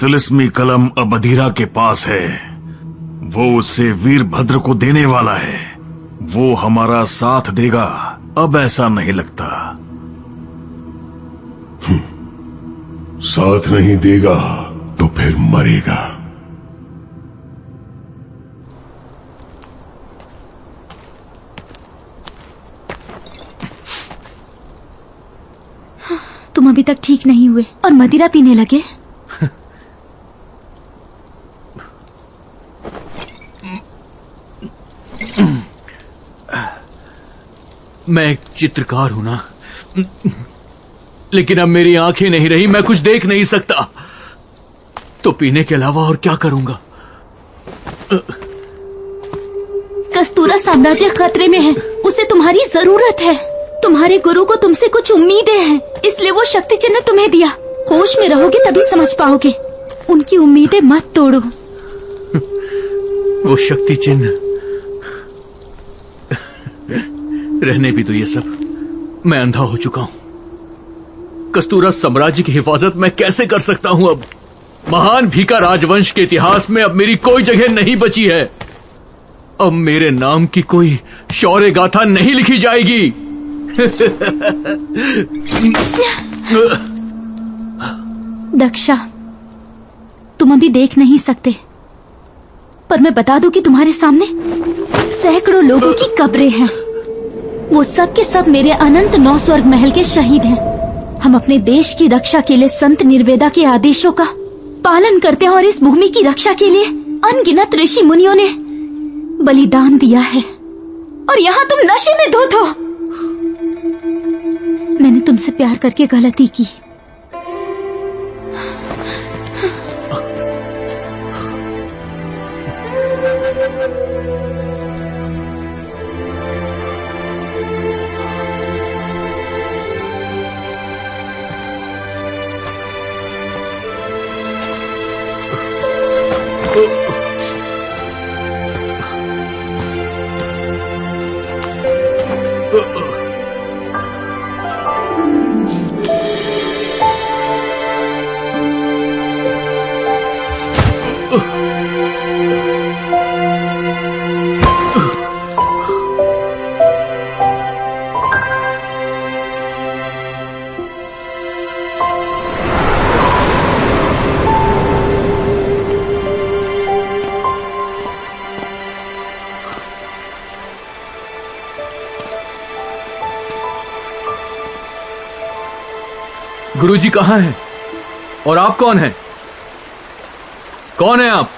तिलिस्मी कलम अब अधीरा के पास है। वो उसे वीरभद्र को देने वाला है। वो हमारा साथ देगा। अब ऐसा नहीं लगता। साथ नहीं देगा तो फिर मरेगा। तुम अभी तक ठीक नहीं हुए और मदिरा पीने लगे? मैं एक चित्रकार हूं ना, लेकिन अब मेरी आंखें नहीं रही, मैं कुछ देख नहीं सकता, तो पीने के अलावा और क्या करूंगा? कस्तूरा साम्राज्य खतरे में है। उसे तुम्हारी जरूरत है। तुम्हारे गुरु को तुमसे कुछ उम्मीदें हैं, इसलिए वो शक्ति चिन्ह तुम्हें दिया। होश में रहोगे तभी समझ पाओगे। उनकी उम्मीदें मत तोड़ो। वो शक्ति चिन्ह रहने भी तो ये सब। मैं अंधा हो चुका हूं। कस्तूरा साम्राज्य की हिफाजत मैं कैसे कर सकता हूं? अब महान भीका राजवंश के इतिहास में अब मेरी कोई जगह नहीं बची है। अब मेरे नाम की कोई शौर्य गाथा नहीं लिखी जाएगी। दक्षा, तुम अभी देख नहीं सकते, पर मैं बता दूं कि तुम्हारे सामने सैकड़ों लोगों की कब्रें हैं। वो सब के सब मेरे अनंत 9 स्वर्ग महल के शहीद हैं। हम अपने देश की रक्षा के लिए संत निर्वेदा के आदेशों का पालन करते हैं और इस भूमि की रक्षा के लिए अनगिनत ऋषि मुनियों ने बलिदान दिया है। और यहाँ तुम नशे में धुत हो। मैंने तुमसे प्यार करके गलती की। गुरुजी कहाँ हैं? और आप कौन हैं? कौन है आप?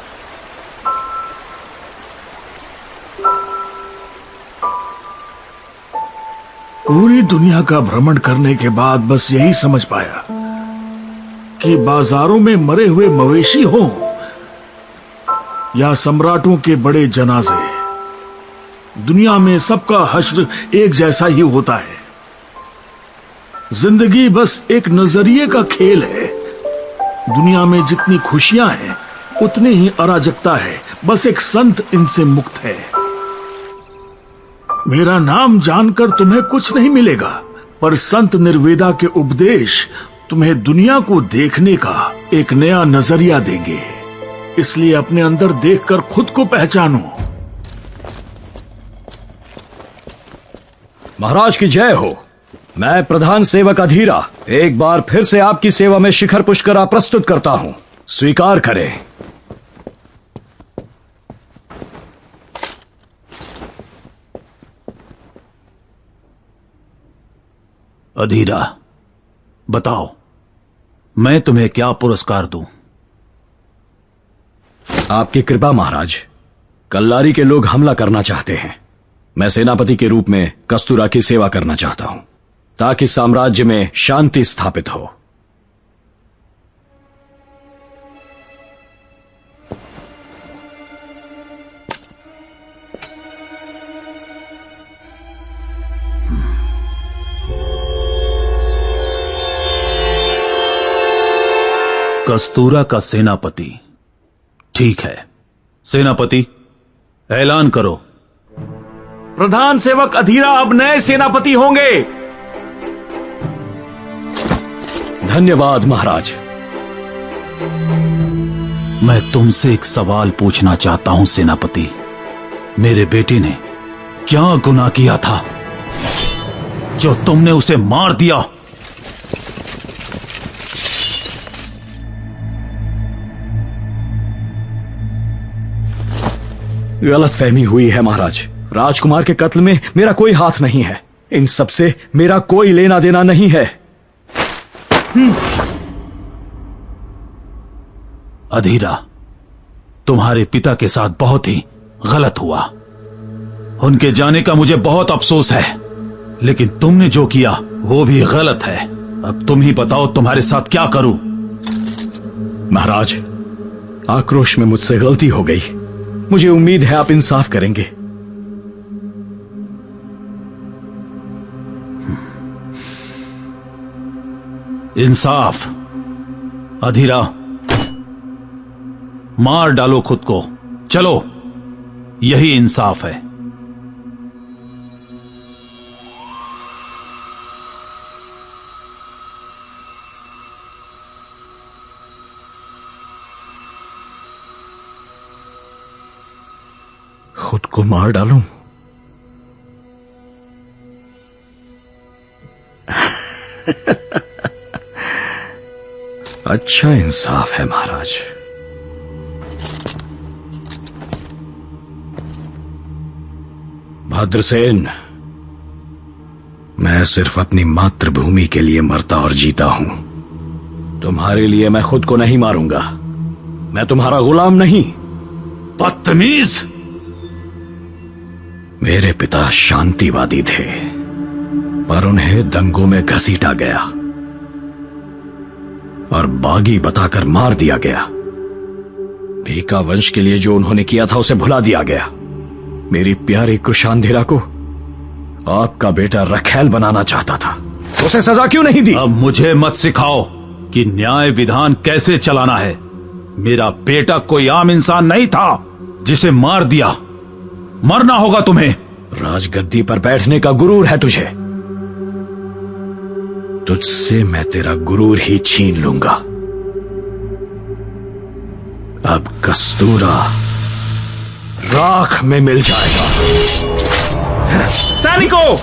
पूरी दुनिया का भ्रमण करने के बाद बस यही समझ पाया कि बाजारों में मरे हुए मवेशी हों या सम्राटों के बड़े जनाजे, दुनिया में सबका हश्र एक जैसा ही होता है। जिंदगी बस एक नजरिए का खेल है। दुनिया में जितनी खुशियां हैं उतनी ही अराजकता है। बस एक संत इनसे मुक्त है। मेरा नाम जानकर तुम्हें कुछ नहीं मिलेगा, पर संत निर्वेदा के उपदेश तुम्हें दुनिया को देखने का एक नया नजरिया देंगे। इसलिए अपने अंदर देखकर खुद को पहचानो। महाराज की जय हो। मैं प्रधान सेवक अधीरा एक बार फिर से आपकी सेवा में शिखर पुष्करा प्रस्तुत करता हूं। स्वीकार करें। अधीरा, बताओ मैं तुम्हें क्या पुरस्कार दूं? आपकी कृपा महाराज। कल्लारी के लोग हमला करना चाहते हैं। मैं सेनापति के रूप में कस्तूरा की सेवा करना चाहता हूं ताकि साम्राज्य में शांति स्थापित हो। कस्तूरा का सेनापति। ठीक है सेनापति, ऐलान करो। प्रधान सेवक अधीरा अब नए सेनापति होंगे। धन्यवाद महाराज। मैं तुमसे एक सवाल पूछना चाहता हूं सेनापति। मेरे बेटे ने क्या गुनाह किया था जो तुमने उसे मार दिया? गलतफहमी हुई है महाराज। राजकुमार के कत्ल में मेरा कोई हाथ नहीं है। इन सब से मेरा कोई लेना देना नहीं है। अधीरा, तुम्हारे पिता के साथ बहुत ही गलत हुआ। उनके जाने का मुझे बहुत अफसोस है, लेकिन तुमने जो किया वो भी गलत है। अब तुम ही बताओ तुम्हारे साथ क्या करूं? महाराज, आक्रोश में मुझसे गलती हो गई। मुझे उम्मीद है आप इंसाफ करेंगे। इंसाफ? अधीरा, मार डालो खुद को। चलो, यही इंसाफ है। खुद को मार डालूं? अच्छा इंसाफ है महाराज। भद्रसेन, मैं सिर्फ अपनी मातृभूमि के लिए मरता और जीता हूं। तुम्हारे लिए मैं खुद को नहीं मारूंगा। मैं तुम्हारा गुलाम नहीं। बदतमीज! मेरे पिता शांतिवादी थे, पर उन्हें दंगों में घसीटा गया और बागी बताकर मार दिया गया। भीका वंश के लिए जो उन्होंने किया था उसे भुला दिया गया। मेरी प्यारी कुशांधिरा को आपका बेटा रखैल बनाना चाहता था। उसे सजा क्यों नहीं दी? अब मुझे मत सिखाओ कि न्याय विधान कैसे चलाना है। मेरा बेटा कोई आम इंसान नहीं था जिसे मार दिया। मरना होगा तुम्हें। राजगद्दी पर बैठने का गुरूर है तुझे। तुझसे मैं तेरा गुरूर ही छीन लूंगा। अब कस्तूरा राख में मिल जाएगा। सैनिकों!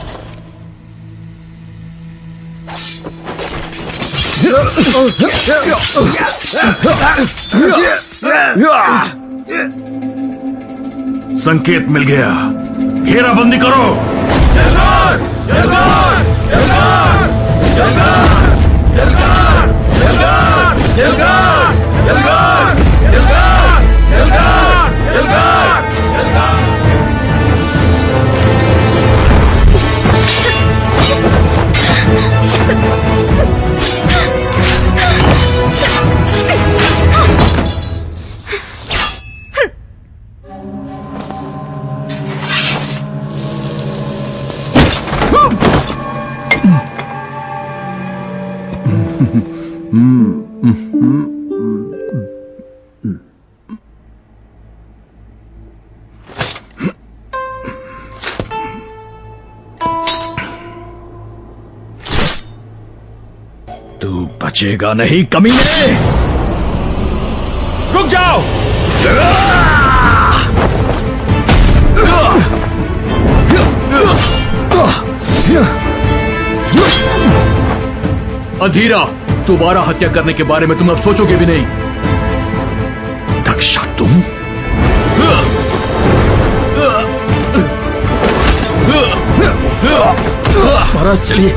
संकेत मिल गया। घेराबंदी करो। जलगार! जलगार! जलगार! जलगार! जलगार! जलगार! जलगार! जलगार! जलगार! जलगार! जलगार! जलगार! तू बचेगा नहीं कमीने। रुक जाओ! अधीरा, दोबारा हत्या करने के बारे में तुम अब सोचोगे भी नहीं। दक्षा, तुम महाराज चलिए।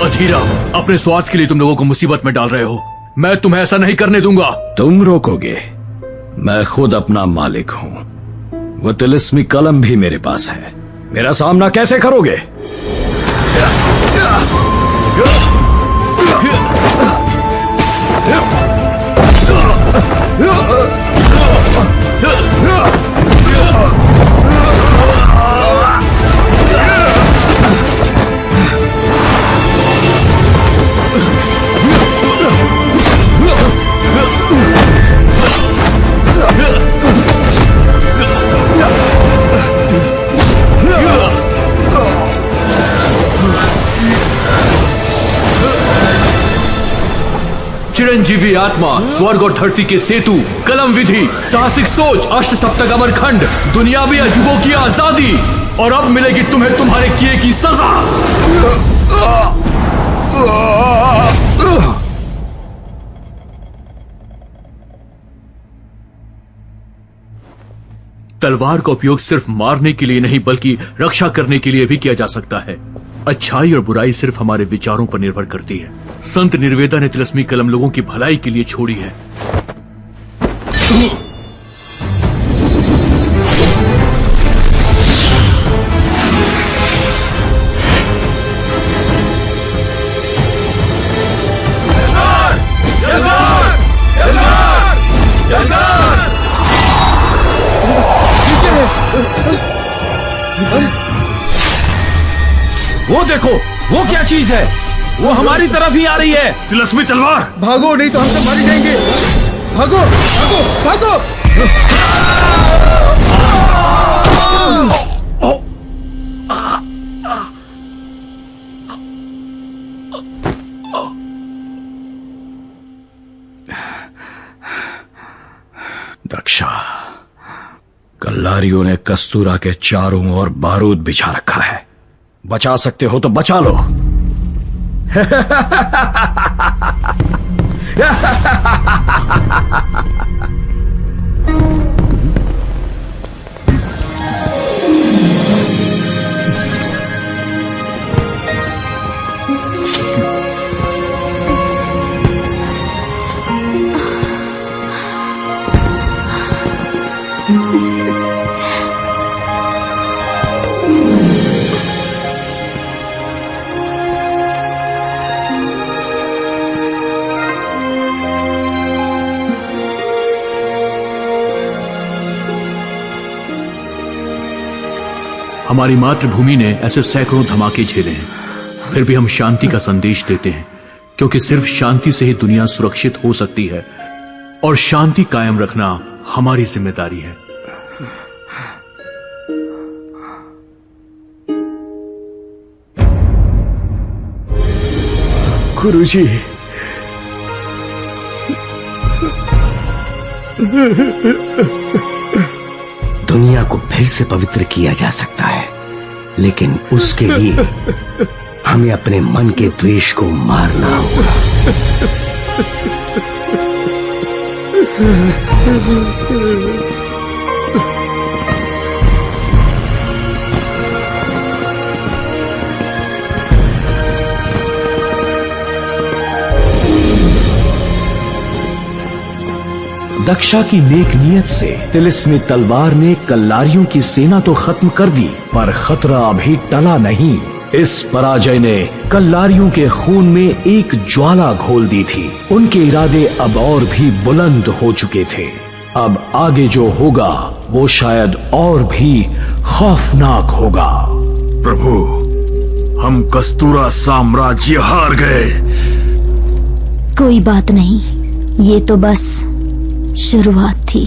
अधीरा, अपने स्वार्थ के लिए तुम लोगों को मुसीबत में डाल रहे हो। मैं तुम्हें ऐसा नहीं करने दूंगा। तुम रोकोगे? मैं खुद अपना मालिक हूं। वो तिलिस्मी कलम भी मेरे पास है। मेरा सामना कैसे करोगे? चिरंजीवी आत्मा, स्वर्ग और धरती के सेतु, कलम विधि, साहसिक सोच, अष्ट सप्तक अमरखंड, दुनियावी अजूबों की आजादी, और अब मिलेगी तुम्हें तुम्हारे किए की सजा। तलवार का उपयोग सिर्फ मारने के लिए नहीं बल्कि रक्षा करने के लिए भी किया जा सकता है। अच्छाई और बुराई सिर्फ हमारे विचारों पर निर्भर करती है। संत निर्वेदा ने तिलस्मी कलम लोगों की भलाई के लिए छोड़ी है। वो देखो, वो क्या चीज है? वो हमारी तरफ ही आ रही है। तिलस्मी तलवार! भागो, नहीं तो हमसे मारे जाएंगे। भागो भागो भागो। दक्षा, कल्लारियों ने कस्तूरा के चारों ओर बारूद बिछा रखा है। बचा सकते हो तो बचा लो। हमारी मातृभूमि ने ऐसे सैकड़ों धमाके झेले हैं, फिर भी हम शांति का संदेश देते हैं, क्योंकि सिर्फ शांति से ही दुनिया सुरक्षित हो सकती है और शांति कायम रखना हमारी जिम्मेदारी है। गुरुजी, दुनिया को फिर से पवित्र किया जा सकता है, लेकिन उसके लिए हमें अपने मन के द्वेष को मारना होगा। दक्षा की नेक नियत से तिलिस्मी तलवार ने कल्लारियों की सेना तो खत्म कर दी, पर खतरा अभी टला नहीं। इस पराजय ने कल्लारियों के खून में एक ज्वाला घोल दी थी। उनके इरादे अब और भी बुलंद हो चुके थे। अब आगे जो होगा वो शायद और भी खौफनाक होगा। प्रभु, हम कस्तूरा साम्राज्य हार गए। कोई बात नहीं, ये तो बस शुरुआत थी।